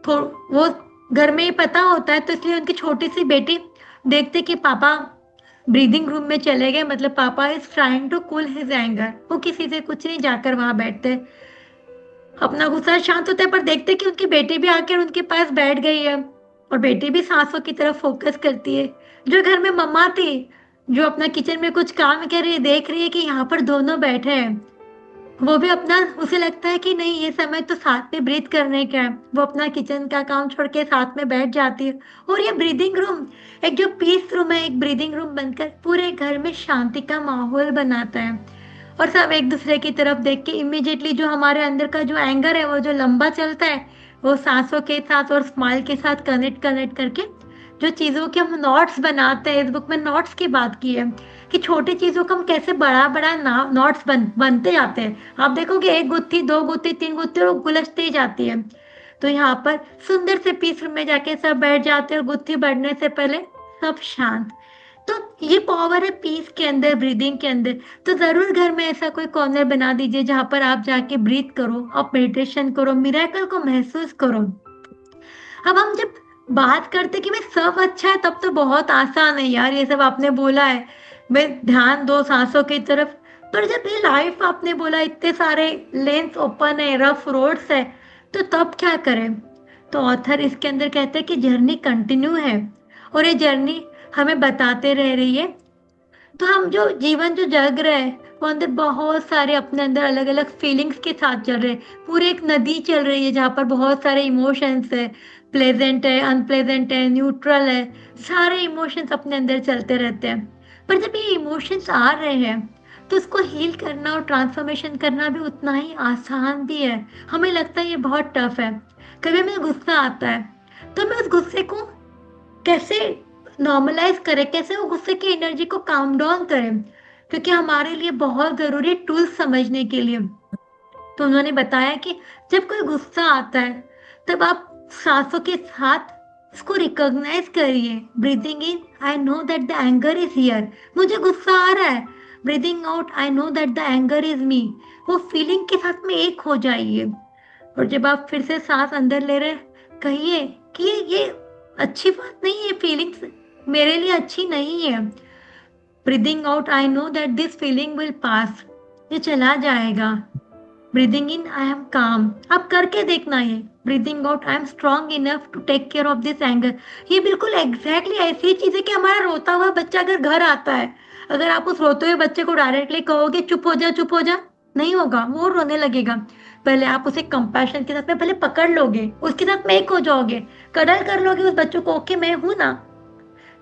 तो वो घर में ही पता होता है, तो इसलिए उनकी छोटी सी बेटी देखते कि पापा ब्रीदिंग रूम में चले गए, मतलब पापा is trying to cool his anger, वो किसी से कुछ नहीं, जाकर वहां बैठते, अपना गुस्सा शांत होता है। पर देखते कि उनकी बेटी भी आकर उनके पास बैठ गई है, और बेटी भी सांसों की तरफ फोकस करती है। जो घर में मम्मा थी, जो अपना किचन में कुछ काम कर रही है, देख रही है कि यहाँ पर दोनों बैठे हैं, वो भी अपना, उसे लगता है कि नहीं ये समय तो साथ में ब्रीथ करने का है, वो अपना किचन का काम छोड़ के साथ में बैठ जाती है। और ये ब्रीदिंग रूम, एक जो पीस रूम है, एक ब्रीदिंग रूम बनकर पूरे घर में शांति का माहौल बनाता है। और सब एक दूसरे की तरफ देख के इमिजिएटली जो हमारे अंदर का जो एंगर है वो जो लंबा चलता है, वो सांसों के साथ और स्माइल के साथ कनेक्ट कनेक्ट करके जो चीज़ों के हम नोट्स बनाते हैं, इस बुक में नोट्स की बात की है कि छोटी चीज़ों का हम कैसे बड़ा बड़ा नोट्स बनते जाते हैं। आप देखोगे एक गुत्थी, दो गुत्थी, तीन गुत्थी, और गुलझते ही जाती है। तो यहाँ पर सुंदर से पीस रूम में जाके सब बैठ जाते हैं, और गुत्थी बढ़ने से पहले सब शांत। तो ये पावर है पीस के अंदर, ब्रीदिंग के अंदर। तो जरूर घर में ऐसा कोई कॉर्नर बना दीजिए जहां पर आप जाके ब्रीथ करो, आप मेडिटेशन करो, मिरेकल को महसूस करो। अब हम जब बात करते कि मैं सब अच्छा है, तब तो बहुत आसान है यार, ये सब आपने बोला है, मैं ध्यान दो सांसों की तरफ। पर जब ये लाइफ आपने बोला इतने सारे लेन्स ओपन है, रफ रोड्स है, तो तब क्या करें? तो ऑथर इसके अंदर कहते हैं कि जर्नी कंटिन्यू है, और ये जर्नी हमें बताते रह रही है। तो हम जो जीवन जो जग रहे हैं, वो अंदर बहुत सारे अपने अंदर अलग अलग फीलिंग्स के साथ चल रहे हैं। पूरी एक नदी चल रही है जहाँ पर बहुत सारे इमोशंस है, प्लेजेंट है, अनप्लेजेंट है, न्यूट्रल है, सारे इमोशंस अपने अंदर चलते रहते हैं। पर जब ये इमोशंस आ रहे हैं, तो उसको हील करना और ट्रांसफॉर्मेशन करना भी उतना ही आसान भी है। हमें लगता है ये बहुत टफ है। कभी हमें गुस्सा आता है, तो मैं उस गुस्से को कैसे नॉर्मलाइज करें, कैसे वो गुस्से की एनर्जी को काम डाउन करें, क्योंकि हमारे लिए बहुत जरूरी टूल्स समझने के लिए। तो उन्होंने बताया कि जब कोई गुस्सा आता है, तब आप सांसों के साथ इसको रिकॉग्नाइज करिए। Breathing in, I know that the anger is here, मुझे गुस्सा आ रहा है। Breathing out, I know that the anger is me. वो फीलिंग के साथ में एक हो जाइए। और जब आप फिर से सांस अंदर ले रहे हैं, कहिए कि ये अच्छी बात नहीं है, फीलिंग्स मेरे लिए अच्छी नहीं है। Breathing out, I know that this feeling will pass, ये चला जाएगा। ब्रीदिंग इन, आई एम काम, आप करके देखना ये। Breathing out, I am strong enough to take care of this anger. ये बिल्कुल एग्जैक्टली ऐसी चीज है कि हमारा रोता हुआ बच्चा अगर घर आता है, अगर आप उस रोते हुए बच्चे को डायरेक्टली कहोगे चुप हो जा चुप हो जा, नहीं होगा, वो रोने लगेगा। पहले आप उसे कंपैशन के साथ में पहले पकड़ लोगे, उसके साथ में एक हो जाओगे, कडल कर लोगे उस बच्चों को, ओके मैं हूं ना।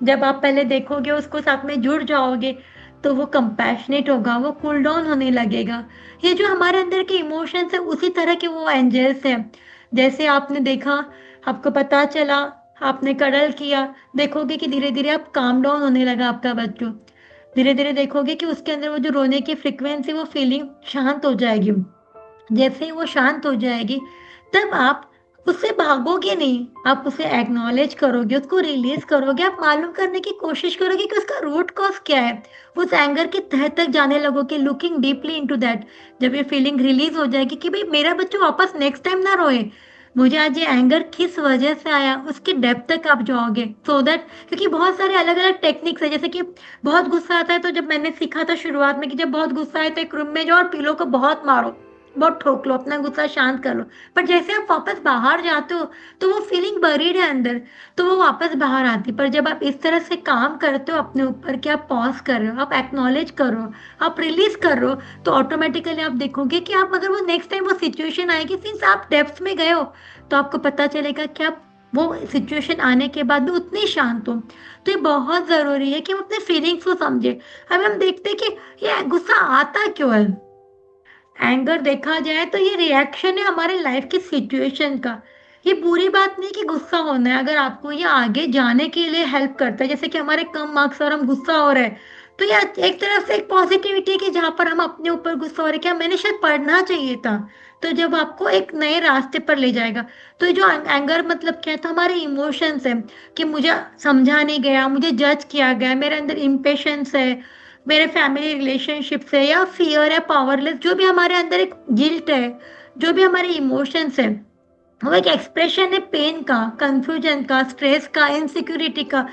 जब आप पहले देखोगे, उसको साथ में जुड़ जाओगे, तो वो कंपैशनेट होगा, वो कूल डाउन होने लगेगा। ये जो हमारे अंदर के इमोशंस है, उसी तरह के वो एंजल्स हैं। जैसे आपने देखा, आपको पता चला, आपने कडल किया, देखोगे कि धीरे धीरे आप काम डाउन होने लगा आपका बच्चों। धीरे-धीरे देखोगे कि उसके अंदर वो जो रोने की फ्रीक्वेंसी, वो फीलिंग शांत हो जाएगी। जैसे ही वो शांत हो जाएगी, तब आप उससे भागोगे नहीं, आप उसे एक्नॉलेज करोगे, उसको रिलीज़ करोगे, आप मालूम करने की कोशिश करोगे कि उसका रूट कॉज़ क्या है। उस एंगर की तह तक जाने लगोगे, लुकिंग डीपली इंटू दैट। जब ये फीलिंग रिलीज़ हो जाएगी कि भई मेरा बच्चा वापस नेक्स्ट टाइम ना रोए, मुझे आज ये एंगर किस वजह से आया, उसकी डेप्थ तक आप जाओगे, सो दैट क्योंकि बहुत सारे अलग-अलग टेक्निक्स हैं, जैसे कि बहुत गुस्सा आता है, तो जब मैंने सीखा था शुरुआत में कि जब बहुत गुस्सा आए तो एक रूम में जाओ और पिलो को बहुत मारो, बहुत ठोक लो, अपना गुस्सा शांत कर लो। पर जैसे आप वापस बाहर जाते हो, तो वो फीलिंग बरीड है अंदर, तो वो वापस बाहर आती है। पर जब आप इस तरह से काम करते हो अपने ऊपर कि आप पॉज़ कर रहे हो, आप एक्नॉलेज कर रहे हो, आप रिलीज़ कर रहे हो, तो ऑटोमैटिकली आप देखोगे कि आप अगर वो नेक्स्ट टाइम वो सिचुएशन आएगी, सिंस आप डेप्थ में गए हो, तो आपको पता चलेगा कि आप वो सिचुएशन आने के बाद भी उतने शांत हो। तो ये बहुत ज़रूरी है कि हम अपने फीलिंग्स को समझें। अब हम देखते हैं कि ये गुस्सा आता क्यों है? एंगर देखा जाए तो ये रिएक्शन है हमारे लाइफ की सिचुएशन का। ये बुरी बात नहीं कि गुस्सा होना है, अगर आपको ये आगे जाने के लिए हेल्प करता है, जैसे कि हमारे कम मार्क्स और हम गुस्सा हो रहे हैं, तो ये एक तरफ से एक पॉजिटिविटी है कि जहाँ पर हम अपने ऊपर गुस्सा हो रहे हैं, क्या मैंने शायद पढ़ना चाहिए था, तो जब आपको एक नए रास्ते पर ले जाएगा। तो ये जो एंगर मतलब क्या है, तो हमारे इमोशंस है कि मुझे समझा नहीं गया, मुझे जज किया गया, मेरे अंदर इम्पेशंस है, मेरे फैमिली रिलेशनशिप है, या फियर है, पावरलेस, जो भी हमारे अंदर एक गिल्ट है, जो भी हमारे इमोशंस है, वो एक एक्सप्रेशन है पेन का, कंफ्यूजन का, स्ट्रेस का, इनसिक्योरिटी का।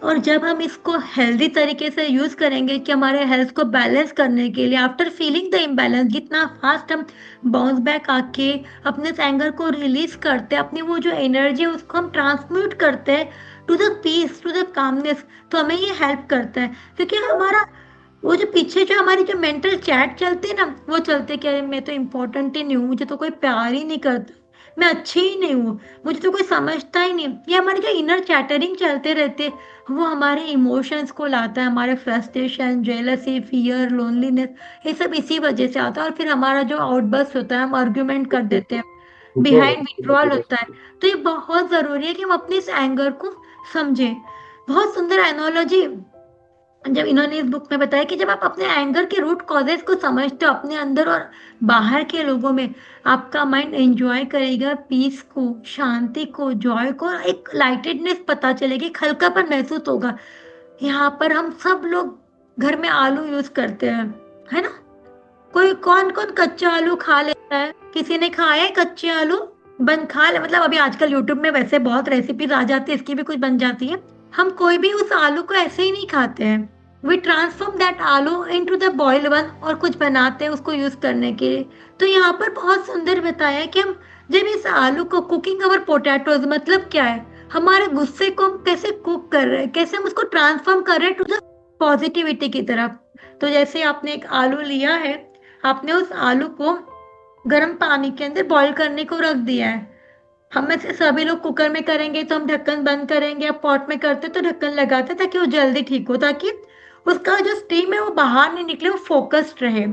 और जब हम इसको हेल्दी तरीके से यूज करेंगे कि हमारे हेल्थ को बैलेंस करने के लिए, आफ्टर फीलिंग द इम्बैलेंस, जितना फास्ट हम बाउंस बैक आके अपने एंगर को रिलीज करते हैं, अपनी वो जो एनर्जी है उसको हम ट्रांसम्यूट करते हैं to the peace, to the calmness, तो हमें ये हेल्प करता है। क्योंकि हमारा वो जो पीछे जो हमारी जो मेंटल चैट चलती है ना, वो चलते कि अरे मैं तो इम्पोर्टेंट ही नहीं हूँ, मुझे तो कोई प्यार ही नहीं करता, मैं अच्छी ही नहीं हूँ, मुझे तो कोई समझता ही नहीं। ये हमारे जो इनर चैटरिंग चलते रहते, वो हमारे इमोशंस को लाता है, हमारे फ्रस्ट्रेशन, जेलसी, फियर, लोनलीनेस, ये सब इसी वजह से आता है। और फिर हमारा जो आउटबर्स्ट होता है, हम आर्ग्यूमेंट कर देते हैं, बिहाइंड विड्रॉल होता है। तो ये बहुत ज़रूरी है कि हम अपने इस एंगर को समझें। बहुत सुंदर एनालॉजी जब इन्होंने इस बुक में बताया कि जब आप अपने एंगर के रूट कॉजेस को समझते हो अपने अंदर और बाहर के लोगों में, आपका माइंड एंजॉय करेगा पीस को, शांति को, जॉय को, एक लाइटेडनेस पता चलेगी, एक हल्कापन महसूस होगा। यहाँ पर हम सब लोग घर में आलू यूज करते हैं, है ना? कोई कौन कौन कच्चा आलू खा लेता है? किसी ने खाया है कच्चे आलू? बन खा ले, मतलब अभी आजकल यूट्यूब में वैसे बहुत रेसिपीज आ जाती है, इसकी भी कुछ बन जाती है। हम कोई भी उस आलू को ऐसे ही नहीं खाते हैं। वी ट्रांसफॉर्म दैट आलू इनटू द बॉइल्ड वन और कुछ बनाते हैं उसको यूज करने के लिए। तो यहाँ पर बहुत सुंदर बताया है कि हम जब इस आलू को कुकिंग अवर पोटैटोज, मतलब क्या है, हमारे गुस्से को हम कैसे कुक कर रहे हैं, कैसे हम उसको ट्रांसफॉर्म कर रहे हैं टू द पॉजिटिविटी की तरफ। तो जैसे आपने एक आलू लिया है, आपने उस आलू को गर्म पानी के अंदर बॉईल करने को रख दिया है। हम में से सभी लोग कुकर में करेंगे तो हम ढक्कन बंद करेंगे, या पॉट में करते तो ढक्कन लगाते ताकि वो जल्दी ठीक हो, ताकि उसका जो स्टीम है वो बाहर नहीं निकले, वो फोकस्ड रहे,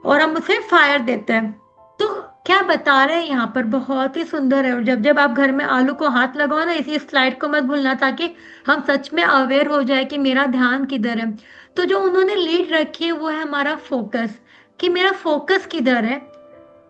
और हम उसे फायर देते हैं। तो क्या बता रहे हैं यहाँ पर, बहुत ही सुंदर है। और जब जब आप घर में आलू को हाथ लगाओ ना, इसी स्लाइड को मत भूलना, ताकि हम सच में अवेयर हो जाए कि मेरा ध्यान किधर है। तो जो उन्होंने लीड रखी है वो है हमारा फोकस, कि मेरा फोकस किधर है।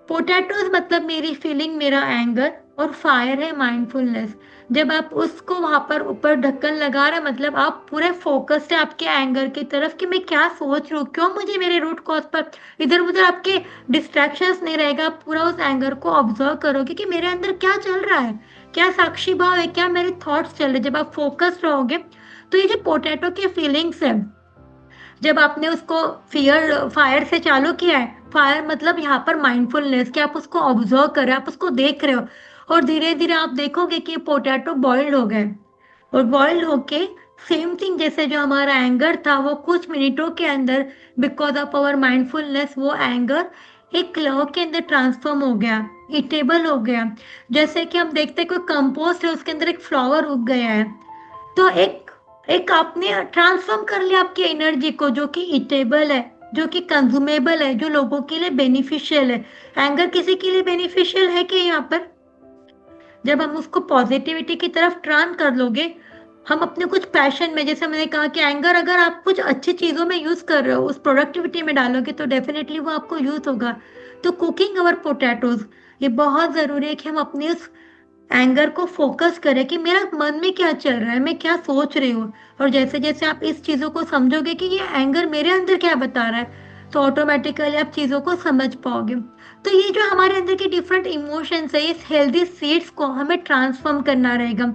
पोटैटोज मतलब मेरी फीलिंग, मेरा एंगर, और फायर है माइंडफुलनेस। जब आप उसको वहां पर ऊपर ढक्कन लगा रहे हैं, मतलब आप पूरे फोकस्ड है आपके एंगर की तरफ कि मैं क्या सोच रही हूँ, क्यों मुझे मेरे रूट कॉज पर इधर उधर आपके डिस्ट्रैक्शंस नहीं रहेगा। आप पूरा उस एंगर को ऑब्जर्व करोगे कि मेरे अंदर क्या चल रहा है, क्या साक्षी भाव है, क्या मेरे थॉट्स चल रहे हैं। जब आप फोकस्ड रहोगे, तो ये जो पोटैटो की फीलिंग्स है, जब आपने उसको फियर फायर से चालू किया है, फायर मतलब यहाँ पर माइंडफुलनेस, कि आप उसको ऑब्जर्व कर रहे हो, आप उसको देख रहे हो, और धीरे धीरे आप देखोगे कि पोटैटो बॉइल्ड हो गए, और बॉइल्ड होके सेम थिंग, जैसे जो हमारा एंगर था वो कुछ मिनटों के अंदर, बिकॉज ऑफ आवर माइंडफुलनेस, वो एंगर एक क्लाउड के अंदर ट्रांसफॉर्म हो गया, ईटेबल हो गया। जैसे कि हम देखते हैं कोई कंपोस्ट है, उसके अंदर एक फ्लावर उग गया है, तो एक एक आपने ट्रांसफॉर्म कर लिया आपकी एनर्जी को, जो कि ईटेबल है, जो कि कंज्यूमेबल है, जो लोगों के लिए बेनिफिशियल है। एंगर किसी के लिए बेनिफिशियल है कि यहाँ पर जब हम उसको पॉजिटिविटी की तरफ टर्न कर लोगे, हम अपने कुछ पैशन में, जैसे मैंने कहा कि एंगर अगर आप कुछ अच्छी चीज़ों में यूज़ कर रहे हो, उस प्रोडक्टिविटी में डालोगे तो डेफिनेटली वो आपको यूज़ होगा। तो कुकिंग अवर पोटैटोज़, ये बहुत ज़रूरी है कि हम अपनी उस एंगर को फोकस करें कि मेरा मन में क्या चल रहा है, मैं क्या सोच रही हूँ। और जैसे जैसे आप इस चीज़ों को समझोगे कि ये एंगर मेरे अंदर क्या बता रहा है, तो ऑटोमेटिकली आप चीज़ों को समझ पाओगे। तो ये जो हमारे अंदर के डिफरेंट इमोशंस है, इस हेल्दी सीड्स को हमें ट्रांसफॉर्म करना रहेगा,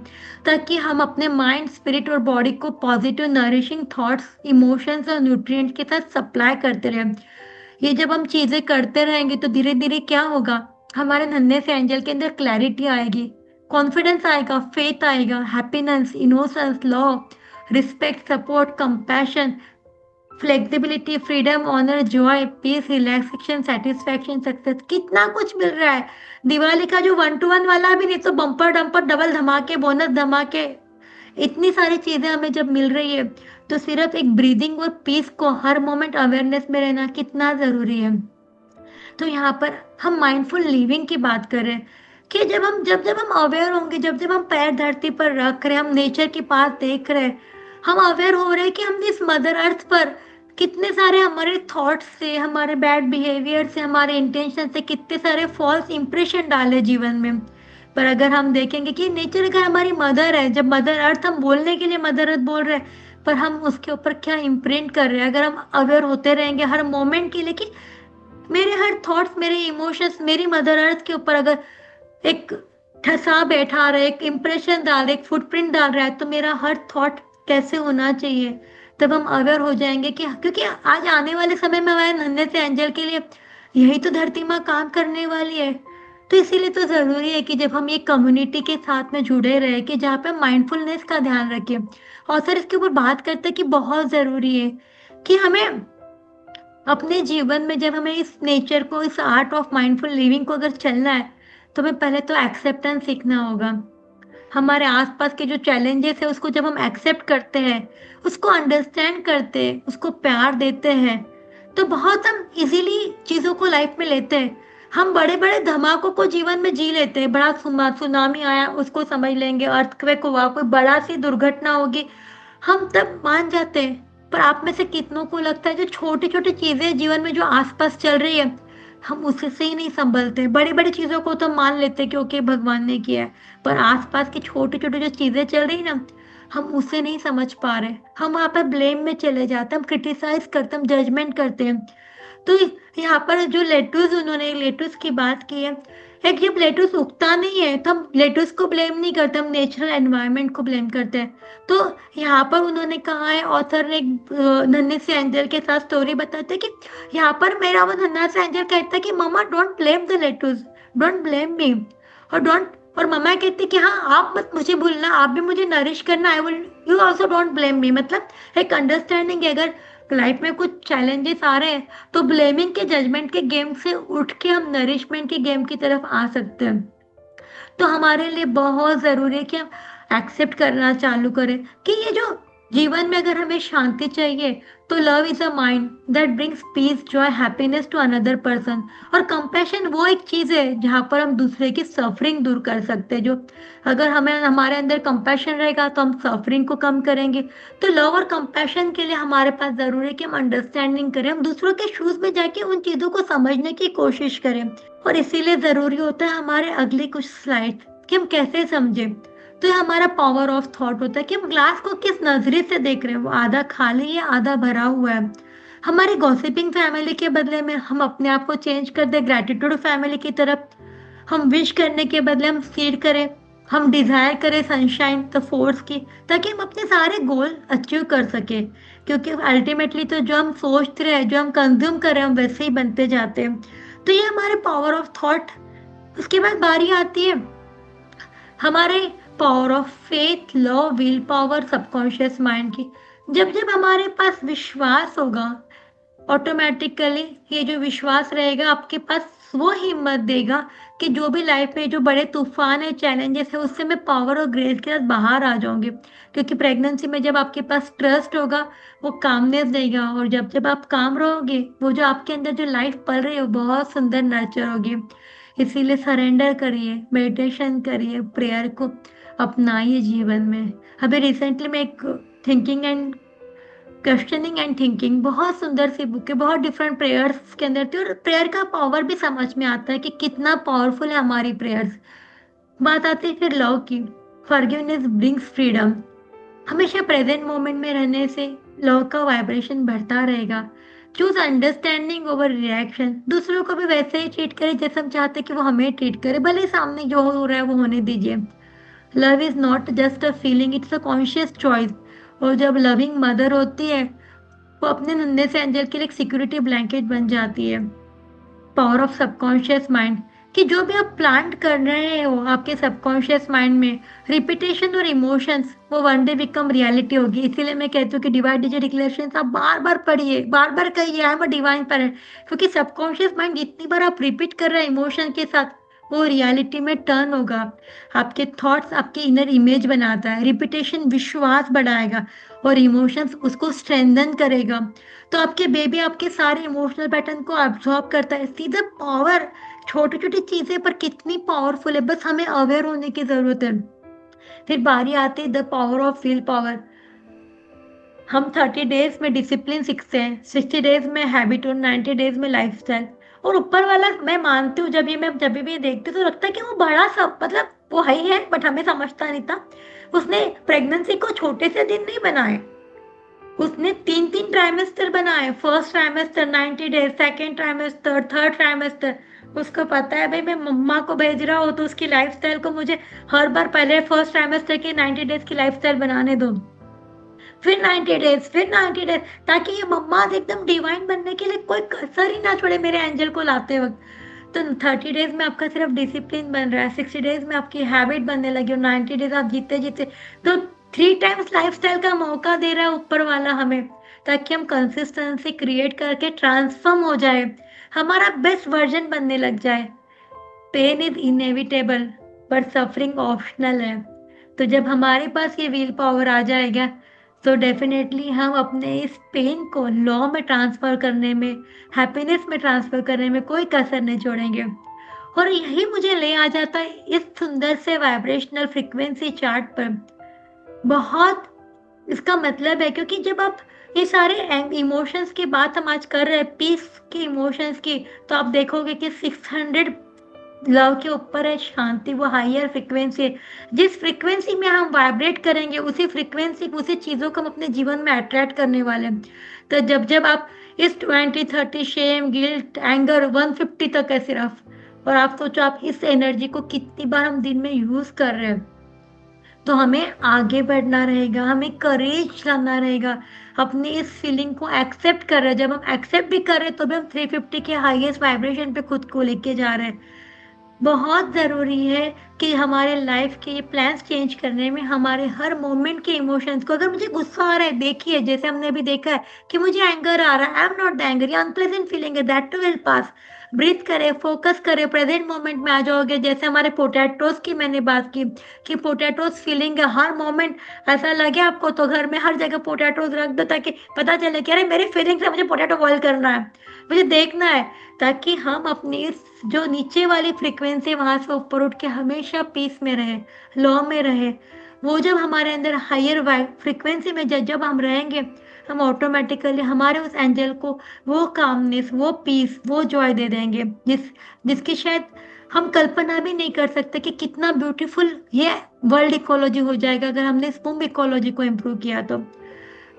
ताकि हम अपने माइंड, स्पिरिट और बॉडी को पॉजिटिव नरिशिंग थॉट्स, इमोशंस और न्यूट्रिएंट्स के साथ सप्लाई करते रहें। ये जब हम चीजें करते रहेंगे तो धीरे धीरे क्या होगा, हमारे नन्हे से एंजल के अंदर क्लैरिटी आएगी, कॉन्फिडेंस आएगा, फेथ आएगा, happiness, innocence, love, respect, support, compassion, flexibility, freedom, honour, joy, peace, relaxation, satisfaction, success, कितना कुछ मिल रहा है। दिवाली का जो 1 to 1 वाला भी नहीं तो बम्पर डंपर डबल धमाके, बोनस धमाके, इतनी सारी चीजें हमें जब मिल रही है, तो सिर्फ एक ब्रीदिंग और पीस को हर मोमेंट अवेयरनेस में रहना कितना जरूरी है। तो यहाँ पर हम माइंडफुल लिविंग की बात कर रहे हैं कि जब जब हम अवेयर होंगे, जब जब हम पैर धरती पर रख रहे हैं, हम नेचर के पास देख रहे हैं, हम अवेयर हो रहे हैं कि हमने इस मदर अर्थ पर कितने सारे हमारे थॉट्स से, हमारे बैड बिहेवियर से, हमारे इंटेंशन से कितने सारे फॉल्स इंप्रेशन डाले जीवन में। पर अगर हम देखेंगे कि नेचर अगर हमारी मदर है, जब मदर अर्थ हम बोलने के लिए मदर अर्थ बोल रहे हैं, पर हम उसके ऊपर क्या इम्प्रिंट कर रहे हैं, अगर हम अवेयर होते रहेंगे हर मोमेंट के लिए कि मेरे हर थॉट्स, मेरे इमोशंस मेरी मदर अर्थ के ऊपर अगर एक ठसा बैठा रहा है, एक इम्प्रेशन डाल रहा है, एक फुटप्रिंट डाल रहा है, तो मेरा हर थॉट कैसे होना चाहिए, तब हम अवेयर हो जाएंगे कि क्योंकि आज आने वाले समय में हमारे नन्हे से एंजल के लिए यही तो धरती माँ काम करने वाली है। तो इसीलिए तो जरूरी है कि जब हम ये कम्युनिटी के साथ में जुड़े रहे कि जहाँ पे माइंडफुलनेस का ध्यान रखें, और सर इसके ऊपर बात करते हैं कि बहुत जरूरी है कि हमें अपने जीवन में, जब हमें इस नेचर को, इस आर्ट ऑफ माइंडफुल लिविंग को अगर चलना है, तो हमें पहले तो एक्सेप्टेंस सीखना होगा। हमारे आसपास के जो चैलेंजेस है उसको जब हम एक्सेप्ट करते हैं, उसको अंडरस्टैंड करते हैं, उसको प्यार देते हैं, तो बहुत हम इजीली चीजों को लाइफ में लेते हैं। हम बड़े बड़े धमाकों को जीवन में जी लेते हैं, बड़ा सुनामी आया उसको समझ लेंगे, अर्थक्वेक हुआ, कोई बड़ा सी दुर्घटना होगी, हम तब मान जाते हैं। पर आप में से कितनों को लगता है जो छोटी छोटी चीजें जीवन में जो आसपास चल रही है, हम उससे से ही नहीं संभलते। बड़ी बड़ी चीजों को तो मान लेते हैं क्योंकि भगवान ने किया है, पर आसपास की छोटी छोटी जो चीजें चल रही ना, हम उसे नहीं समझ पा रहे, हम वहां पर ब्लेम में चले जाते हैं, हम क्रिटिसाइज करते हैं, हम जजमेंट करते हैं। तो यहाँ पर जो लेटुस, उन्होंने लेटुस की बात की है, एक जब लेटुस उगता नहीं है तो हम लेटुस को ब्लेम नहीं करते, हम नेचुरल एनवायरनमेंट को ब्लेम करते हैं। तो यहाँ पर उन्होंने कहा है, ऑथर ने एक नन्हे से एंजल के साथ स्टोरी बताते हैं कि यहाँ पर मेरा वो नन्हा से एंजल कहता है कि mama don't blame the lettuce, don't blame me, और डोंट, और मम्मा कहती कि हाँ आप मत मुझे भूलना, आप भी मुझे नरिश करना, I will, you also don't blame मी। मतलब एक अंडरस्टैंडिंग है, अगर लाइफ में कुछ चैलेंजेस आ रहे हैं तो ब्लेमिंग के, जजमेंट के गेम से उठ के हम नरिशमेंट के गेम की तरफ आ सकते हैं। तो हमारे लिए बहुत जरूरी है कि हम एक्सेप्ट करना चालू करें कि ये जो जीवन में अगर हमें शांति चाहिए, तो love is a mind that brings peace, joy, happiness to another person. और कंपैशन वो एक चीज है जहां पर हम दूसरे की सफरिंग दूर कर सकते हैं। जो अगर हमें, हमारे अंदर कंपैशन रहेगा तो हम सफरिंग को कम करेंगे। तो लव और कंपैशन के लिए हमारे पास जरूरी है कि हम अंडरस्टैंडिंग करें, हम दूसरों के शूज में जाके उन चीजों को समझने की कोशिश करें। और इसीलिए जरूरी होता है हमारे अगली कुछ स्लाइड कि हम कैसे समझे। तो ये हमारा पावर ऑफ थॉट होता है कि हम ग्लास को किस नजरिए से देख रहे हैं, वो आधा खाली या आधा भरा हुआ है। हमारी गॉसिपिंग फैमिली के बदले में हम अपने आप को चेंज कर दे ग्रेटिट्यूड फैमिली की तरफ। हम विश करने के बदले हम सीड करें, हम डिजायर करें सनशाइन द फोर्स की, ताकि हम अपने सारे गोल अचीव कर सके। क्योंकि अल्टीमेटली तो जो हम सोचते रहे, जो हम कंज्यूम कर रहे हैं, हम वैसे ही बनते जाते हैं। तो ये हमारे पावर ऑफ थॉट। उसके बाद बारी आती है हमारे power of faith, love, will power, subconscious mind की। जब जब हमारे पास विश्वास होगा, ऑटोमेटिकली ये जो विश्वास रहेगा आपके पास, वो हिम्मत देगा कि जो भी लाइफ में जो बड़े तूफान है, चैलेंजेस है, उससे मैं पावर और ग्रेस के साथ बाहर आ जाऊंगी। क्योंकि प्रेगनेंसी में जब आपके पास ट्रस्ट होगा, वो कामनेस देगा, और जब जब आप काम रहोगे, वो जो आपके अंदर जो लाइफ पल रही है वो बहुत सुंदर नर्चर होगी। इसीलिए सरेंडर करिए, मेडिटेशन करिए, प्रेयर को अपनाइए जीवन में। अभी रिसेंटली मैं एक thinking and questioning and thinking बहुत सुंदर सी बुक है, बहुत डिफरेंट प्रेयर्स के अंदर थी, और प्रेयर का पावर भी समझ में आता है कि कितना पावरफुल है हमारी प्रेयर्स। बात आती है फिर लव की। Forgiveness brings freedom. हमेशा प्रेजेंट मोमेंट में रहने से लव का वाइब्रेशन बढ़ता रहेगा। Choose understanding over reaction. दूसरों को भी वैसे ही ट्रीट करें जैसे हम चाहते हैं कि वो हमें ट्रीट करे, भले ही सामने जो हो रहा है वो होने दीजिए। Love is not just a feeling, it's a conscious choice. और जब लविंग मदर होती है, वो अपने नन्हे से एंजल के लिए एक सिक्योरिटी ब्लैंकेट बन जाती है। पावर ऑफ सबकॉन्शियस माइंड, कि जो भी आप प्लांट कर रहे हो आपके सबकॉन्शियस माइंड में, रिपीटेशन और इमोशंस, वो वन डे बिकम रियलिटी होगी। इसीलिए मैं कहती हूँ कि डिवाइन डीजे डिक्लेरेशन आप बार बार पढ़िए, बार बार कहिए I am a divine parent. क्योंकि सबकॉन्शियस माइंड जितनी बार आप रिपीट कर रहे हैं इमोशन के साथ, वो रियलिटी में टर्न होगा। आपके थॉट्स आपके इनर इमेज बनाता है, रिपीटेशन विश्वास बढ़ाएगा, और इमोशंस उसको स्ट्रेंथन करेगा। तो आपके बेबी आपके सारे इमोशनल पैटर्न को अब्सॉर्ब करता है। सी द पावर, छोटी छोटी चीजें पर कितनी पावरफुल है, बस हमें अवेयर होने की जरूरत है। फिर बारी आती है the power of will power. हम 30 डेज में डिसिप्लिन सीखते हैं, 60 डेज में हैबिट, और 90 डेज में लाइफस्टाइल। और ऊपर वाला मैं मानती हूँ, जब भी देखती हूँ तो लगता है कि वो बड़ा सब मतलब वो है ही है, बट हमें समझता नहीं था। उसने प्रेगनेंसी को छोटे से दिन नहीं बनाए, उसने तीन तीन ट्राइमेस्टर बनाए। First trimester 90 days, second trimester, third trimester. उसको पता है भाई मैं मम्मा को भेज रहा हूँ तो उसकी लाइफस्टाइल को मुझे हर बार पहले फर्स्ट ट्राइमेस्टर की 90 डेज की लाइफस्टाइल बनाने दो, फिर 90 डेज, फिर 90 डेज, ताकि ये मम्मा एकदम डिवाइन बनने के लिए कोई कसर ही ना छोड़े मेरे एंजल को लाते वक्त। तो 30 डेज में आपका सिर्फ डिसिप्लिन बन रहा है, 60 डेज में आपकी हैबिट बनने लगी, और 90 डेज आप जीते जीते तो 3 टाइम्स लाइफस्टाइल का मौका दे रहा है ऊपर वाला हमें, ताकि हम कंसिस्टेंसी क्रिएट करके ट्रांसफॉर्म हो जाए, हमारा बेस्ट वर्जन बनने लग जाए। पेन इज इनएविटेबल, पर सफरिंग ऑप्शनल है। तो जब हमारे पास ये विल पावर आ जाएगा, तो डेफिनेटली हम अपने इस पेन को लॉ में ट्रांसफर करने में, हैप्पीनेस में ट्रांसफर करने में कोई कसर नहीं छोड़ेंगे। और यही मुझे ले आ जाता है इस सुंदर से वाइब्रेशनल फ्रीक्वेंसी चार्ट पर। बहुत इसका मतलब है, क्योंकि जब आप ये सारे इमोशंस की बात हम आज कर रहे हैं, पीस के इमोशंस की, तो आप देखोगे कि 600 लव के ऊपर है शांति, वो हायर फ्रिक्वेंसी है। जिस फ्रिक्वेंसी में हम वाइब्रेट करेंगे उसी फ्रिक्वेंसी उसी चीज़ों को हम अपने जीवन में अट्रैक्ट करने वाले हैं। तो जब जब आप इस 20 30 शेम गिल्ट एंगर 150 तक है सिर्फ, और आप सोचो आप इस एनर्जी को कितनी बार हम दिन में यूज कर रहे हैं, तो हमें आगे बढ़ना रहेगा, हमें करेज लाना रहेगा, अपनी इस फीलिंग को एक्सेप्ट कर रहे हैं। जब हम एक्सेप्ट भी कर रहे हैं तो भी हम 350 के हाईएस्ट वाइब्रेशन पे खुद को लेके जा रहे हैं। बहुत ज़रूरी है कि हमारे लाइफ के ये प्लान्स चेंज करने में हमारे हर मोमेंट के इमोशंस को, अगर मुझे गुस्सा आ रहा है देखिए, जैसे हमने अभी देखा है कि मुझे एंगर आ रहा है, आई एम नॉट एंगर, ये अनप्लेजेंट फीलिंग है, that too will pass. Breathe करें, फोकस करें, प्रेजेंट मोमेंट में आ जाओगे। जैसे हमारे पोटैटोज की मैंने बात की कि पोटैटोज फीलिंग है हर मोमेंट, ऐसा लगे आपको तो घर में हर जगह पोटैटोज रख दो, ताकि पता चले कि अरे मेरी फीलिंग्स है, मुझे पोटैटो बॉईल करना है, मुझे देखना है, ताकि हम अपनी इस जो नीचे वाली फ्रीक्वेंसी वहां से ऊपर उठ के हमेशा पीस में रहे, लॉ में रहे। वो जब हमारे अंदर हायर फ्रीक्वेंसी में जब हम रहेंगे, हम ऑटोमेटिकली हमारे उस एंजल को वो कामनेस, वो पीस, वो जॉय दे देंगे, जिसकी शायद हम कल्पना भी नहीं कर सकते कि कितना ब्यूटीफुल ये वर्ल्ड इकोलॉजी हो जाएगा अगर हमने इस वुम्ब इकोलॉजी को इम्प्रूव किया तो।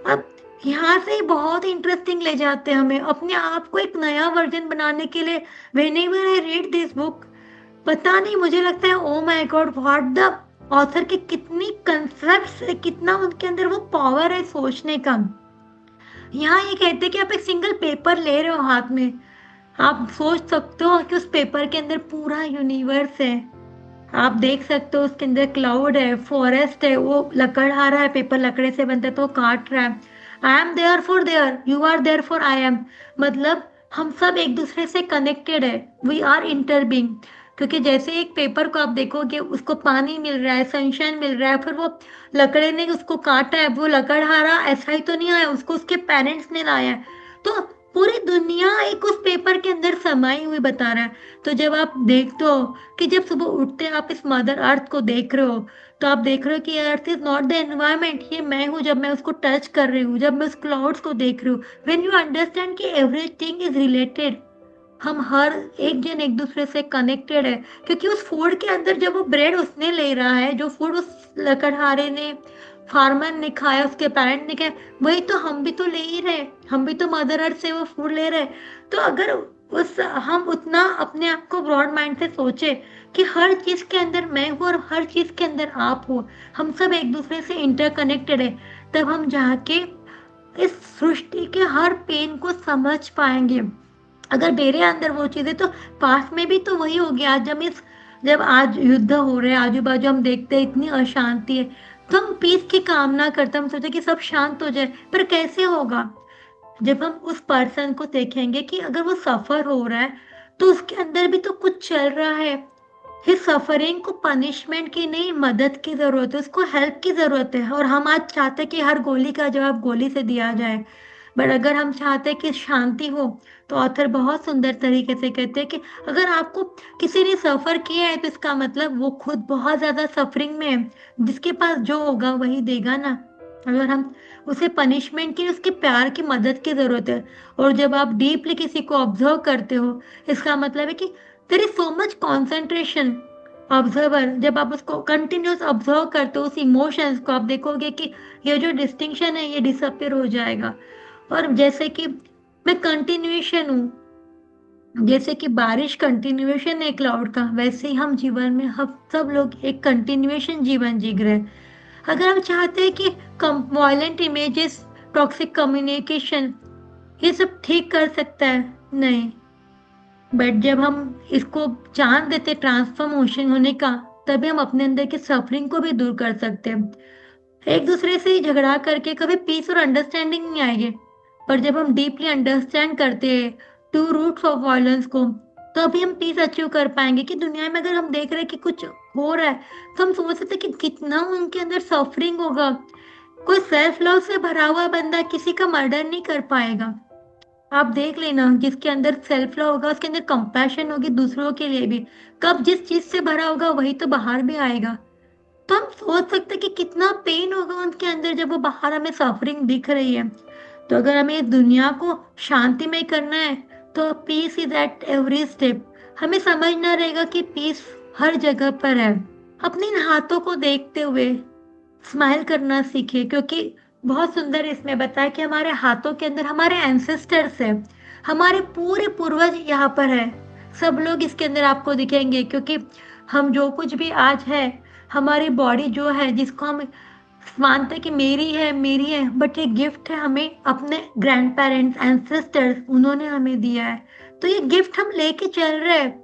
अब यहाँ से ही बहुत इंटरेस्टिंग ले जाते हैं हमें अपने आप को एक नया वर्जन बनाने के लिए। Whenever I read this book, पता नहीं मुझे लगता है oh my God what the author के कितनी कंसेप्ट्स, कितना उनके अंदर वो पावर है सोचने का। यहाँ ये कहते हैं कि आप एक सिंगल पेपर ले रहे हो हाथ में, आप सोच सकते हो कि उस पेपर के अंदर पूरा यूनिवर्स है। आप देख सकते हो उसके अंदर क्लाउड है, फॉरेस्ट है, वो लकड़हारा है, पेपर लकड़े से बनता है तो वो काट रहा है। I am there for there, you are there for I am. मतलब हम सब एक दूसरे से कनेक्टेड है, वी आर इंटरबीइंग। क्योंकि जैसे एक पेपर को आप देखोगे उसको पानी मिल रहा है, सनशाइन मिल रहा है, फिर वो लकड़े ने उसको काटा है, वो लकड़हारा ऐसा ही तो नहीं आया, उसको उसके पेरेंट्स ने लाया है। तो पूरी दुनिया एक उस पेपर के अंदर समाई हुई बता रहा है। तो जब आप देखते हो कि जब सुबह उठते आप इस मदर अर्थ को देख रहे हो, तो आप देख रहे हो कि earth is not the environment, ये मैं हूँ जब मैं उसको टच कर रही हूँ, जब मैं उस क्लाउड्स को देख रही हूँ। व्हेन यू अंडरस्टैंड कि एवरीथिंग इज रिलेटेड, हम हर एक जन एक दूसरे से कनेक्टेड है। क्योंकि उस फूड के अंदर जब वो ब्रेड उसने ले रहा है, जो फूड उस लकड़हारे ने, फार्मर ने खाया, उसके पेरेंट ने खाया, वही तो हम भी तो ले ही रहे, हम भी तो मदर अर्थ से वो फूड ले रहे। तो अगर उस हम उतना अपने आप को ब्रॉड माइंड से सोचे कि हर चीज के अंदर मैं हूँ और हर चीज के अंदर आप हो, हम सब एक दूसरे से इंटरकनेक्टेड है, तब हम जाके इस सृष्टि के हर पेन को समझ पाएंगे। अगर मेरे अंदर वो चीज है तो पास में भी तो वही हो गया। आज हम इस, जब आज युद्ध हो रहे हैं आजू बाजू, हम देखते हैं इतनी अशांति है, तो हम पीस की कामना करते हैं, हम सोचे कि सब शांत हो जाए, पर कैसे होगा? जब हम उस पर्सन को देखेंगे कि अगर वो सफर हो रहा है, तो उसके अंदर भी तो कुछ चल रहा है। इस सफरिंग को पनिशमेंट की नहीं, मदद की जरूरत है, उसको हेल्प की जरूरत है। और हम आज चाहते हैं कि हर गोली का जवाब गोली से दिया जाए, बट अगर हम चाहते हैं कि शांति हो, तो ऑथर बहुत सुंदर तरीके से कहते हैं कि अगर आपको किसी ने सफर किया है, तो इसका मतलब वो खुद बहुत ज्यादा सफरिंग में है। जिसके पास जो होगा वही देगा ना। अगर हम उसे पनिशमेंट की, उसके प्यार की, मदद की जरूरत है। और जब आप डीपली किसी को ऑब्जर्व करते हो, इसका मतलब है कि there is so much concentration. Observer, जब आप उसको कंटिन्यूस ऑब्जर्व करते हो, उस इमोशंस को, आप देखोगे कि ये जो डिस्टिंक्शन है ये डिसअपियर हो जाएगा। और जैसे कि मैं कंटिन्यूएशन हूँ, जैसे कि बारिश कंटिन्यूएशन है क्लाउड का, वैसे ही हम जीवन में हम सब लोग एक कंटिन्यूएशन जीवन जी रहे हैं। अगर हम चाहते हैं कि वायलेंट इमेजेस, टॉक्सिक कम्युनिकेशन, ये सब ठीक कर सकता है, नहीं। बट जब हम इसको चांस देते ट्रांसफॉर्मेशन होने का, तभी हम अपने अंदर की सफरिंग को भी दूर कर सकते हैं। एक दूसरे से ही झगड़ा करके कभी पीस और अंडरस्टैंडिंग नहीं आएगी। पर जब हम डीपली अंडरस्टैंड करते हैं टू रूट्स ऑफ वायलेंस को, तो अभी हम पीस अचीव कर पाएंगे। कि दुनिया में अगर हम देख रहे हैं कि कुछ हो रहा है, तो हम सोच सकते हैं कि कितना उनके अंदर सफरिंग होगा। कोई सेल्फ लव से भरा हुआ बंदा किसी का मर्डर नहीं कर पाएगा। आप देख लेना, जिसके अंदर सेल्फ लव होगा उसके अंदर कंपैशन होगी दूसरों के लिए भी। कब जिस चीज से भरा होगा वही तो बाहर भी आएगा। तो हम सोच सकते हैं कि कितना पेन होगा उनके अंदर जब वो बाहर हमें सफरिंग दिख रही है। तो अगर हमें इस दुनिया को शांतिमय करना है, तो peace is at every step. हमें समझना रहेगा कि पीस हर जगह पर है। अपने इन हाथों को देखते हुए स्माइल करना सीखे, क्योंकि बहुत सुंदर इसमें बताया कि हमारे हाथों के अंदर हमारे एंसेस्टर्स है, हमारे पूरे पूर्वज यहाँ पर है। सब लोग इसके अंदर आपको दिखेंगे, क्योंकि हम जो कुछ भी आज है, हमारी बॉडी जो है, जिसको हम मानते हैं कि मेरी है, बट ये गिफ्ट है हमें अपने ग्रैंड पेरेंट्स, एंसेस्टर्स, उन्होंने हमें दिया है। तो ये गिफ्ट हम लेके चल रहे हैं,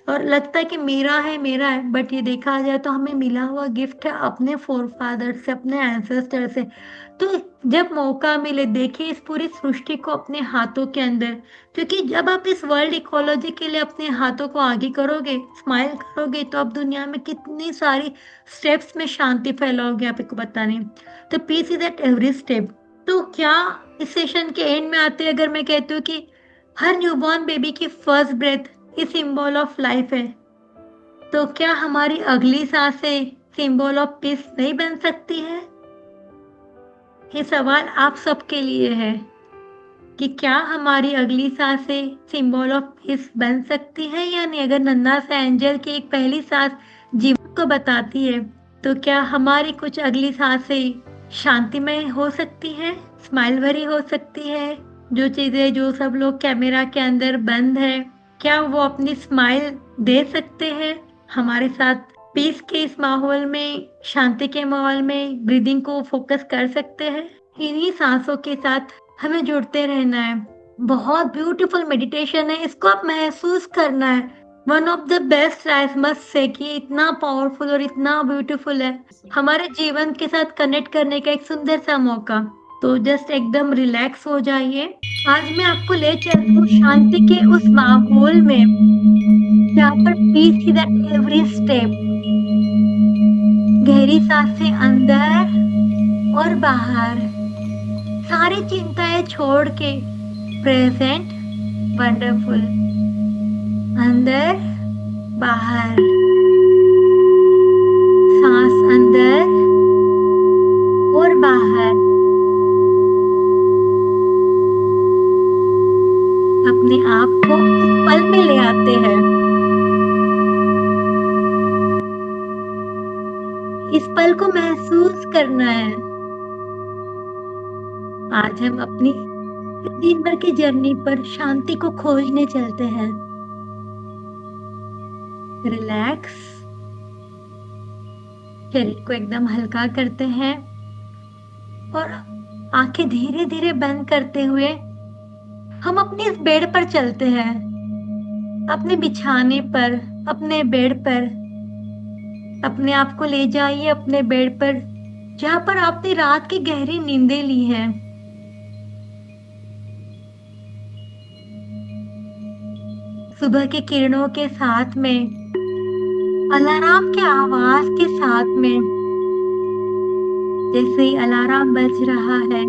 और लगता है कि मेरा है, बट ये देखा जाए तो हमें मिला हुआ गिफ्ट है अपने फोर फादर से, अपने एंसेस्टर से। तो जब मौका मिले, देखिए इस पूरी सृष्टि को अपने हाथों के अंदर। क्योंकि जब आप इस वर्ल्ड इकोलॉजी के लिए अपने हाथों को आगे करोगे, स्माइल करोगे, तो आप दुनिया में कितनी सारी स्टेप्स में शांति फैलाओगे, आपको पता नहीं। तो peace is at every step. तो क्या इस सेशन के एंड में आते अगर मैं कहती हूँ कि हर न्यूबॉर्न बेबी की फर्स्ट ब्रेथ ये सिंबल ऑफ लाइफ है, तो क्या हमारी अगली सांसें सिंबल ऑफ पीस नहीं बन सकती है? ये सवाल आप सबके लिए है कि क्या हमारी अगली सांसें सिंबल ऑफ पीस बन सकती है या नहीं। अगर नन्हा सा एंजल की एक पहली सांस जीवन को बताती है, तो क्या हमारी कुछ अगली सांसें शांतिमय हो सकती है, स्माइल भरी हो सकती है। जो चीजें, जो सब लोग कैमरा के अंदर बंद है, क्या वो अपनी स्माइल दे सकते हैं हमारे साथ? पीस के इस माहौल में, शांति के माहौल में ब्रीदिंग को फोकस कर सकते हैं। इन्हीं सांसों के साथ हमें जुड़ते रहना है। बहुत ब्यूटीफुल मेडिटेशन है, इसको आप महसूस करना है। One of the best, I must say, कि इतना पावरफुल और इतना ब्यूटीफुल है। हमारे जीवन के साथ कनेक्ट करने का एक सुंदर सा मौका। तो जस्ट एकदम रिलैक्स हो जाइए। आज मैं आपको ले चलती हूँ शांति के उस माहौल में, जहाँ पर peace is at every step. गहरी सांसें अंदर और बाहर, सारी चिंताएं छोड़ के प्रेजेंट, वंडरफुल। अंदर, बाहर, सांस अंदर और बाहर। अपने आप को इस पल में ले आते हैं। इस पल को महसूस करना है। आज हम अपनी दिन भर की जर्नी पर शांति को खोजने चलते हैं। रिलैक्स, शरीर को एकदम हल्का करते हैं और आंखें धीरे धीरे बंद करते हुए हम अपने इस बेड पर चलते हैं। अपने बिछाने पर, अपने बेड पर अपने आप को ले जाइए, अपने बेड पर जहां पर आपने रात की गहरी नींदें ली हैं। सुबह की किरणों के साथ में, अलार्म के आवाज के साथ में, जैसे ही अलार्म बज रहा है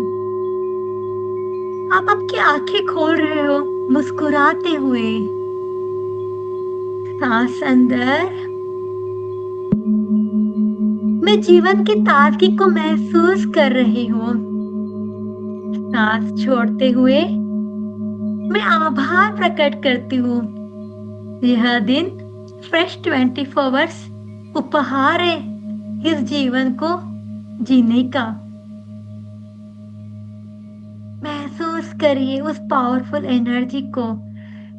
आप आपकी आंखें खोल रहे हो मुस्कुराते हुए। सांस अंदर, मैं जीवन की ताजगी को महसूस कर रही हूँ। सांस छोड़ते हुए मैं आभार प्रकट करती हूँ। यह दिन फ्रेश 24 आवर्स उपहार है इस जीवन को जीने का। महसूस करिए उस पावरफुल एनर्जी को,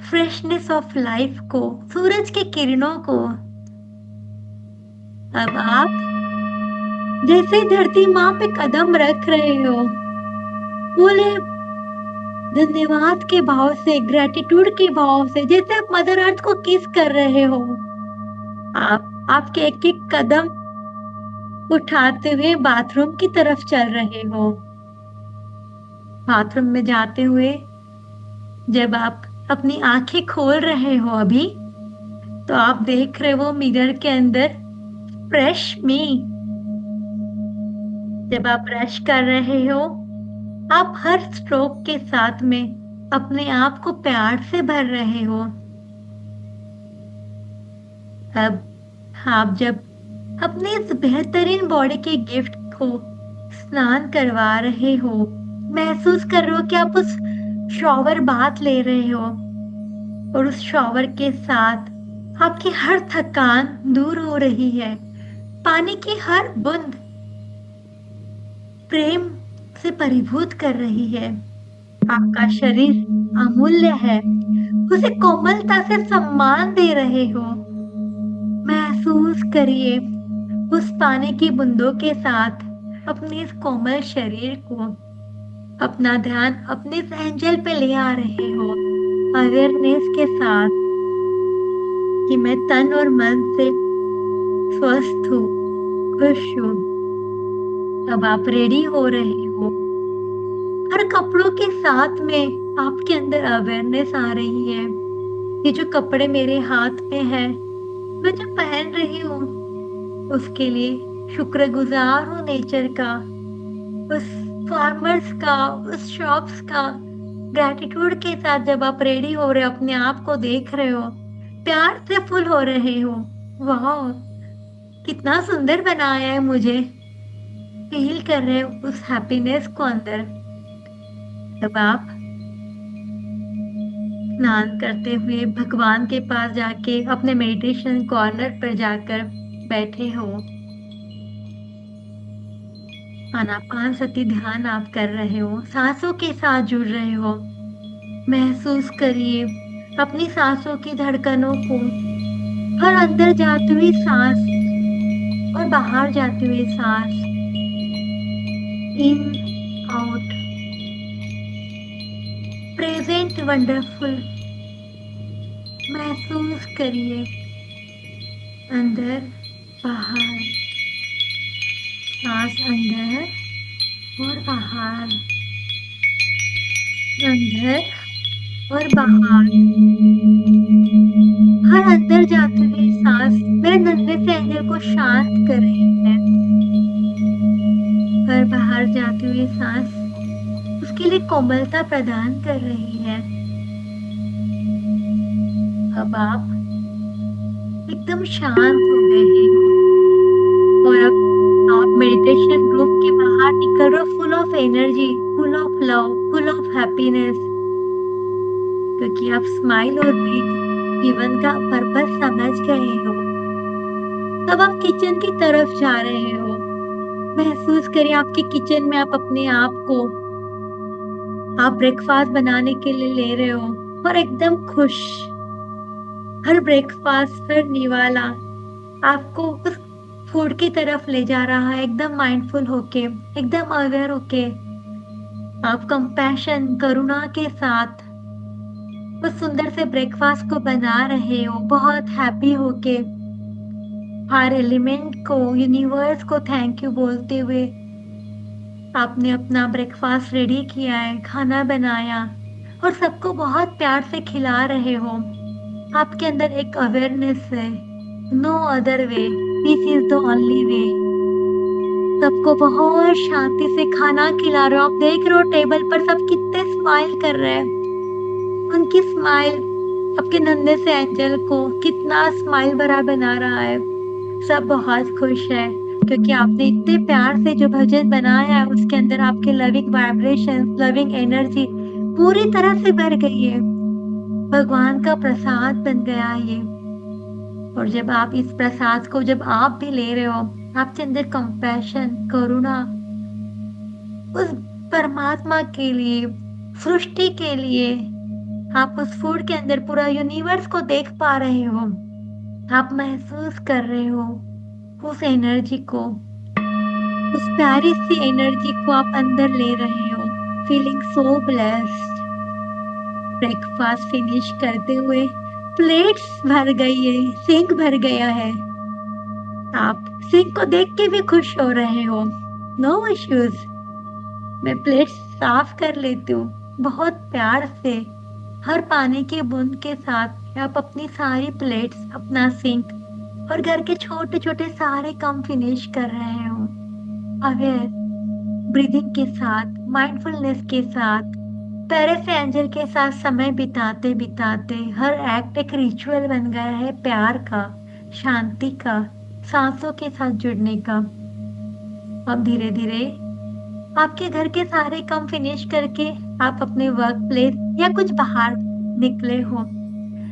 फ्रेशनेस ऑफ लाइफ को, सूरज की किरणों को। अब आप जैसे धरती माँ पे कदम रख रहे हो, बोले धन्यवाद के भाव से, ग्रेटिट्यूड के भाव से, जैसे आप मदर अर्थ को किस कर रहे हो। आप आपके एक एक कदम उठाते हुए बाथरूम की तरफ चल रहे हो। बाथरूम में जाते हुए जब आप अपनी आंखें खोल रहे हो अभी, तो आप देख रहे हो मिरर के अंदर फ्रेश मी। जब आप ब्रश कर रहे हो, आप हर स्ट्रोक के साथ में अपने आप को प्यार से भर रहे हो। अब आप जब अपने इस बेहतरीन बॉडी के गिफ्ट को स्नान करवा रहे हो, महसूस कर रहे हो कि आप उस शॉवर बाथ ले रहे हो और उस शॉवर के साथ आपकी हर थकान दूर हो रही है। पानी की हर बूंद प्रेम से परिभूत कर रही है। आपका शरीर अमूल्य है, उसे कोमलता से सम्मान दे रहे हो। महसूस करिए उस पानी की बूंदों के साथ अपने इस कोमल शरीर को। अपना ध्यान अपने इस एंजल पे ले आ रहे हो, अवेयरनेस के साथ कि मैं तन और मन से स्वस्थ हूँ, खुश हूँ। अब आप रेडी हो रहे हो। हर कपड़ों के साथ में आपके अंदर अवेयरनेस आ रही है। ये जो कपड़े मेरे हाथ में है, मैं जो पहन रही हूँ, उसके लिए शुक्रगुजार हूँ नेचर का, उस फार्मर्स का, उस शॉप्स का। ग्रैटिट्यूड के साथ जब आप रेडी हो रहे हो, अपने आप को देख रहे हो, प्यार से फुल हो रहे हो। वाह, कितना सुंदर बनाया है मुझे। फील कर रहे हो उस हैप्पीनेस को अंदर। तब आप स्नान करते हुए भगवान के पास जाके अपने मेडिटेशन कॉर्नर पर जाकर बैठे हो। आनापानसती ध्यान आप कर रहे हो, सांसों के साथ जुड़ रहे हो। महसूस करिए अपनी सांसों की धड़कनों को, हर अंदर जाती हुई सांस और बाहर जाती हुई सांस। इन, आउट, प्रेजेंट, वंडरफुल। महसूस करिए अंदर, बाहर, सांस अंदर और बाहर, अंदर और बाहर। हर अंदर जाते हुए सांस मेरे नन्हे से एंजल को शांत कर रही है। हर बाहर जाते हुए सांस आपके लिए कोमलता प्रदान कर रही है। अब आप एकदम शांत हो गए हैं और अब आप मेडिटेशन रूम के बाहर निकल रहे हो full of energy, full of love, full of happiness, क्योंकि आप स्माइल और ब्रीथ जीवन का पर्पस समझ गए हो। तब आप किचन की तरफ जा रहे हो। महसूस करिए आपके किचन में आप अपने आप को आप ब्रेकफास्ट बनाने के लिए ले रहे हो और एकदम खुश। हर ब्रेकफास्ट, हर निवाला आपको उस फूड की तरफ ले जा रहा है, एकदम माइंडफुल होके, एकदम अवेयर होके। आप कंपैशन, करुणा के साथ उस सुंदर से ब्रेकफास्ट को बना रहे हो, बहुत हैप्पी होके। हर एलिमेंट को, यूनिवर्स को थैंक यू बोलते हुए आपने अपना ब्रेकफास्ट रेडी किया है, खाना बनाया और सबको बहुत प्यार से खिला रहे हो। आपके अंदर एक अवेयरनेस है, no other way, this is the only way. सबको बहुत शांति से खाना खिला रहे हो। आप देख रहे हो टेबल पर सब कितने स्माइल कर रहे हैं। उनकी स्माइल आपके नन्हे से एंजल को कितना स्माइल भरा बना रहा है। सब बहुत खुश है क्योंकि आपने इतने प्यार से जो भोजन बनाया है उसके अंदर आपके लविंग वाइब्रेशन, लविंग एनर्जी पूरी तरह से भर गई है। भगवान का प्रसाद बन गया ये। और जब आप इस प्रसाद को जब आप भी ले रहे हो, आपके अंदर कंपैशन, करुणा उस परमात्मा के लिए, सृष्टि के लिए, आप उस फूड के अंदर पूरा यूनिवर्स को देख पा रहे हो। आप महसूस कर रहे हो उस एनर्जी को, उस प्यारी सी एनर्जी को आप अंदर ले रहे हो। Feeling so blessed. Breakfast finish करते हुए प्लेट्स भर गई है, सिंक भर गया है। आप सिंक को देख के भी खुश हो रहे हो। नो इश्यूज, मैं प्लेट्स साफ कर लेती हूँ बहुत प्यार से। हर पानी की बूंद के साथ आप अपनी सारी प्लेट्स, अपना सिंक और घर के छोटे छोटे सारे काम फिनिश कर रहे हो। अवेयर, ब्रीदिंग के साथ, माइंडफुलनेस के साथ, प्यारे से एंजल के साथ समय बिताते बिताते हर एक्ट एक रिचुअल बन गया है, प्यार का, शांति का, सांसों के साथ जुड़ने का। अब धीरे धीरे आपके घर के सारे काम फिनिश करके आप अपने वर्क प्लेस या कुछ बाहर निकले हो।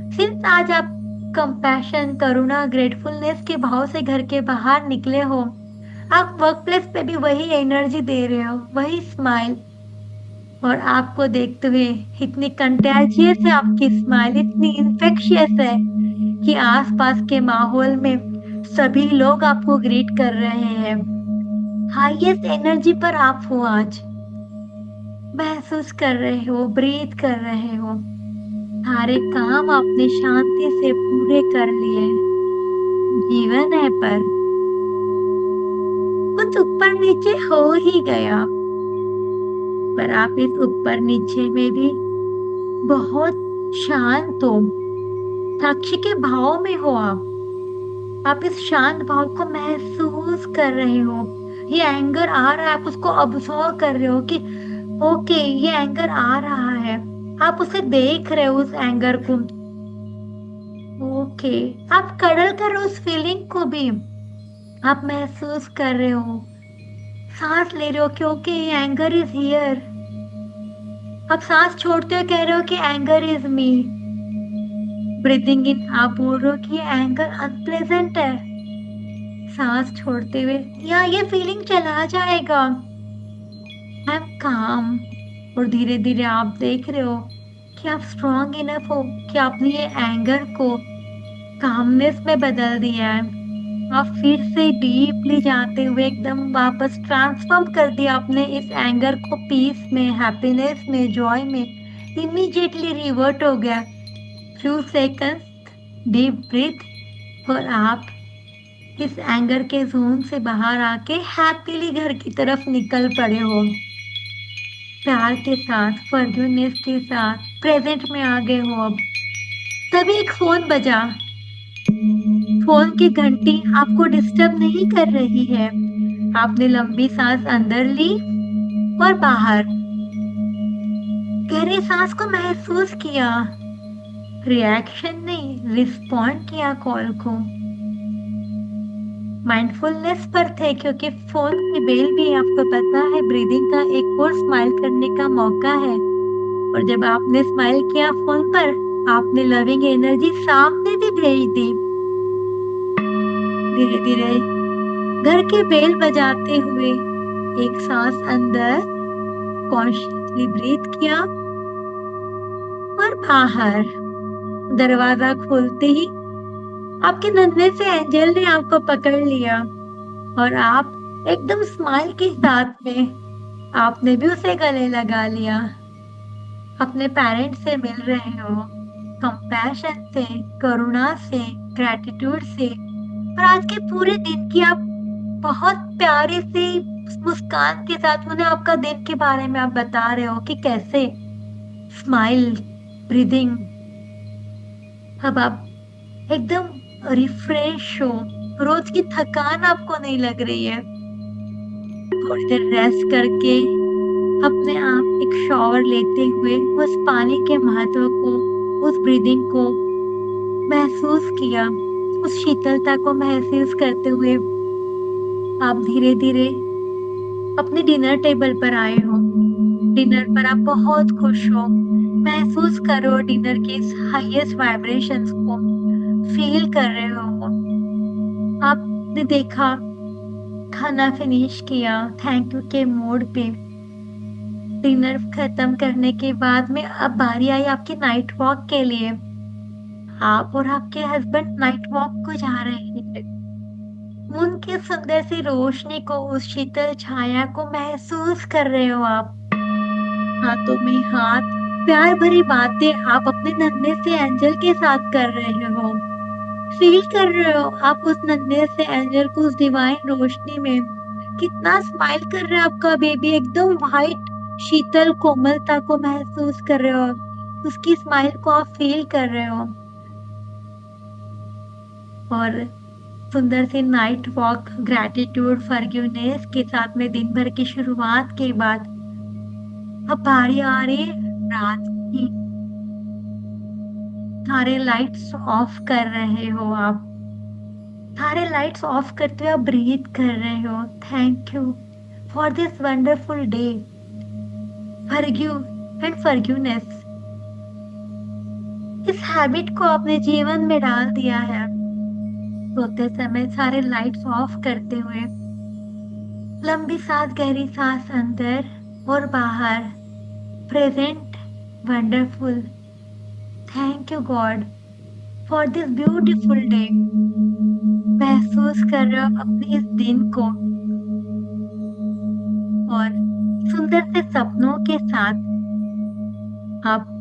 सिंस आज आप कंपैशन, करुणा, ग्रेटफुलनेस के भाव से घर के बाहर निकले हो, आप वर्क प्लेस पे भी वही एनर्जी दे रहे हो, वही स्माइल। और आपको देखते हुए इतनी कंटेजियस है आपकी स्माइल, इतनी इन्फेक्शियस है कि आसपास के माहौल में सभी लोग आपको ग्रीट कर रहे हैं। हाईएस्ट एनर्जी पर आप हो आज। महसूस कर रहे हो, ब्रीथ कर रहे हो। सारे काम आपने शांति से पूरे कर लिए। जीवन है पर कुछ ऊपर नीचे हो ही गया, पर आप इस ऊपर नीचे में भी बहुत शांत हो, साक्षी के भाव में हो। आप इस शांत भाव को महसूस कर रहे हो। ये एंगर आ रहा है, आप उसको ऑब्जर्व कर रहे हो कि ओके ये एंगर आ रहा है। आप उसे देख रहे हो, उस एंगर को। ओके, आप कडल कर रहे हो उस फीलिंग को भी। आप महसूस कर रहे हो, सांस ले रहे हो क्योंकि ये एंगर इज हियर। आप सांस छोड़ते हुए कह रहे हो कि anger is me. Breathing in आप बोल रहे हो कि ये एंगर अनप्लेजेंट है। सांस छोड़ते हुए या ये फीलिंग चला जाएगा। आई एम काम। और धीरे धीरे आप देख रहे हो कि आप स्ट्रॉन्ग इनफ हो कि आपने ये एंगर को कामनेस में बदल दिया है। आप फिर से डीपली जाते हुए एकदम वापस ट्रांसफॉर्म कर दिया आपने इस एंगर को पीस में, हैप्पीनेस में, जॉय में। इमीडिएटली रिवर्ट हो गया। फ्यू सेकंड्स डीप ब्रीथ और आप इस एंगर के जोन से बाहर आके हैप्पीली घर की तरफ निकल पड़े हो। प्यार के साथ, फॉरगिवनेस के साथ प्रेजेंट में आ गए हो। अब तभी एक फोन बजा। फोन की घंटी आपको डिस्टर्ब नहीं कर रही है। आपने लंबी सांस अंदर ली और बाहर। गहरी सांस को महसूस किया, रिएक्शन नहीं, रिस्पॉन्ड किया कॉल को। माइंडफुलनेस पर थे क्योंकि फोन की बेल भी आपको पता है ब्रीदिंग का एक और स्माइल करने का मौका है। और जब आपने स्माइल किया फोन पर, आपने लविंग एनर्जी सामने भी भेज दी। धीरे धीरे घर के बेल बजाते हुए एक सांस अंदर कॉन्शियसली ब्रीथ किया और बाहर। दरवाजा खोलते ही आपके नन्हे से एंजल ने आपको पकड़ लिया और आप एकदम स्माइल के साथ में आपने भी उसे गले लगा लिया। अपने पेरेंट्स से मिल रहे हो, कंपैशन से, करुणा से, ग्रैटिट्यूड से, और आज के पूरे दिन की आप बहुत प्यारे से मुस्कान के साथ उन्हें आपका दिन के बारे में आप बता रहे हो कि कैसे स्माइल, ब्रीदिंग। अब आप एकदम रिफ्रेश हो, रोज की थकान आपको नहीं लग रही है। थोड़ी देर रेस्ट करके अपने आप एक शॉवर लेते हुए उस पानी के महत्व को, उस ब्रीदिंग को महसूस किया, उस शीतलता को महसूस करते हुए आप धीरे धीरे अपने डिनर टेबल पर आए हो। डिनर पर आप बहुत खुश हो, महसूस करो डिनर के इस हाईएस्ट वाइब्रेशंस को फील कर रहे हो। आपने देखा, खाना फिनिश किया थैंक यू के मोड पे। डिनर खत्म करने के बाद में अब बारी आई आपकी नाइट वॉक के लिए। आप और आपके हस्बैंड नाइट वॉक को जा रहे हैं। मून की सुंदर सी रोशनी को, उस शीतल छाया को महसूस कर रहे हो आप। हाथों में हाथ, प्यार भरी बातें आप अपने नन्हे से एंजल के साथ कर रहे हो। फील कर रहे हो आप उस नन्हे से एंजल को उस डिवाइन रोशनी में। कितना स्माइल कर रहा है आपका बेबी, एकदम वाइट शीतल कोमलता को महसूस कर रहे हो। उसकी स्माइल को आप फील कर रहे हो। और सुंदर सी नाइट वॉक, ग्रैटिट्यूड, फॉरगिवनेस के साथ में दिन भर की शुरुआत के बाद अब बारी आ रही है रात की। सारे लाइट्स ऑफ कर रहे हो आप। सारे लाइट्स ऑफ करते हुए आप ब्रीथ कर रहे हो। Thank you for this wonderful day, forgive and forgiveness. इस हैबिट को अपने जीवन में डाल दिया है। सोते समय सारे लाइट्स ऑफ करते हुए लंबी सांस, गहरी सांस अंदर और बाहर। Present, wonderful, thank you God for this beautiful day. महसूस कर रहे हो अपने इस दिन को और सुंदर से सपनों के साथ आप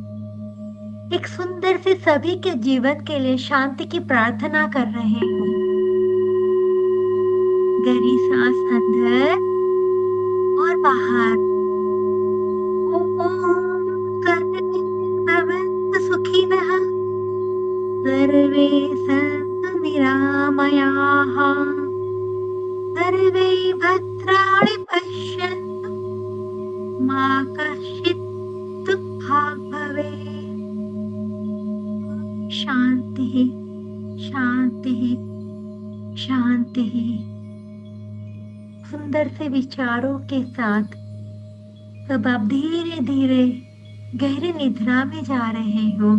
एक सुंदर से सभी के जीवन के लिए शांति की प्रार्थना कर रहे हो। गहरी सांस अंदर और बाहर। ओम सर्वे भवन्तु सुखिनः, सर्वे सन्तु निरामयाः, सर्वे भद्राणि पश्यन्तु, मा कश्चित् दुःखभाग् भवेत्। शांति, शांति, शांति। सुंदर से विचारों के साथ अब आप धीरे धीरे गहरी निद्रा में जा रहे हो।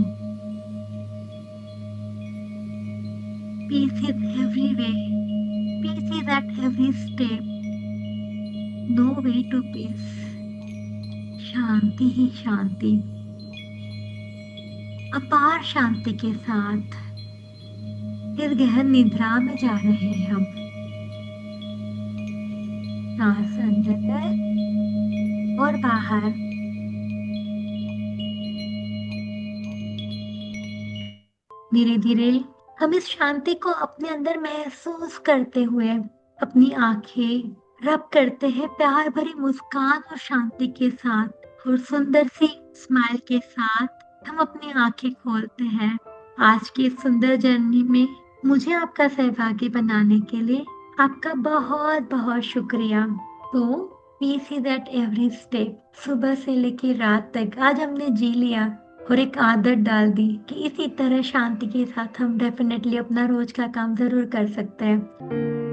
Peace is everywhere. Peace is at every step. No way to peace. शांति ही शांति। अपार शांति के साथ इस गहन निद्रा में जा रहे हैं हम। सांस अंदर और बाहर। धीरे धीरे हम इस शांति को अपने अंदर महसूस करते हुए अपनी आंखें रब करते हैं प्यार भरी मुस्कान और शांति के साथ, और सुंदर सी स्माइल के साथ हम अपनी आंखें खोलते हैं। आज की इस सुंदर जर्नी में मुझे आपका सहभागी बनाने के लिए आपका बहुत बहुत शुक्रिया। तो we see that every step, सुबह से लेके रात तक आज हमने जी लिया और एक आदत डाल दी कि इसी तरह शांति के साथ हम डेफिनेटली अपना रोज का काम जरूर कर सकते हैं।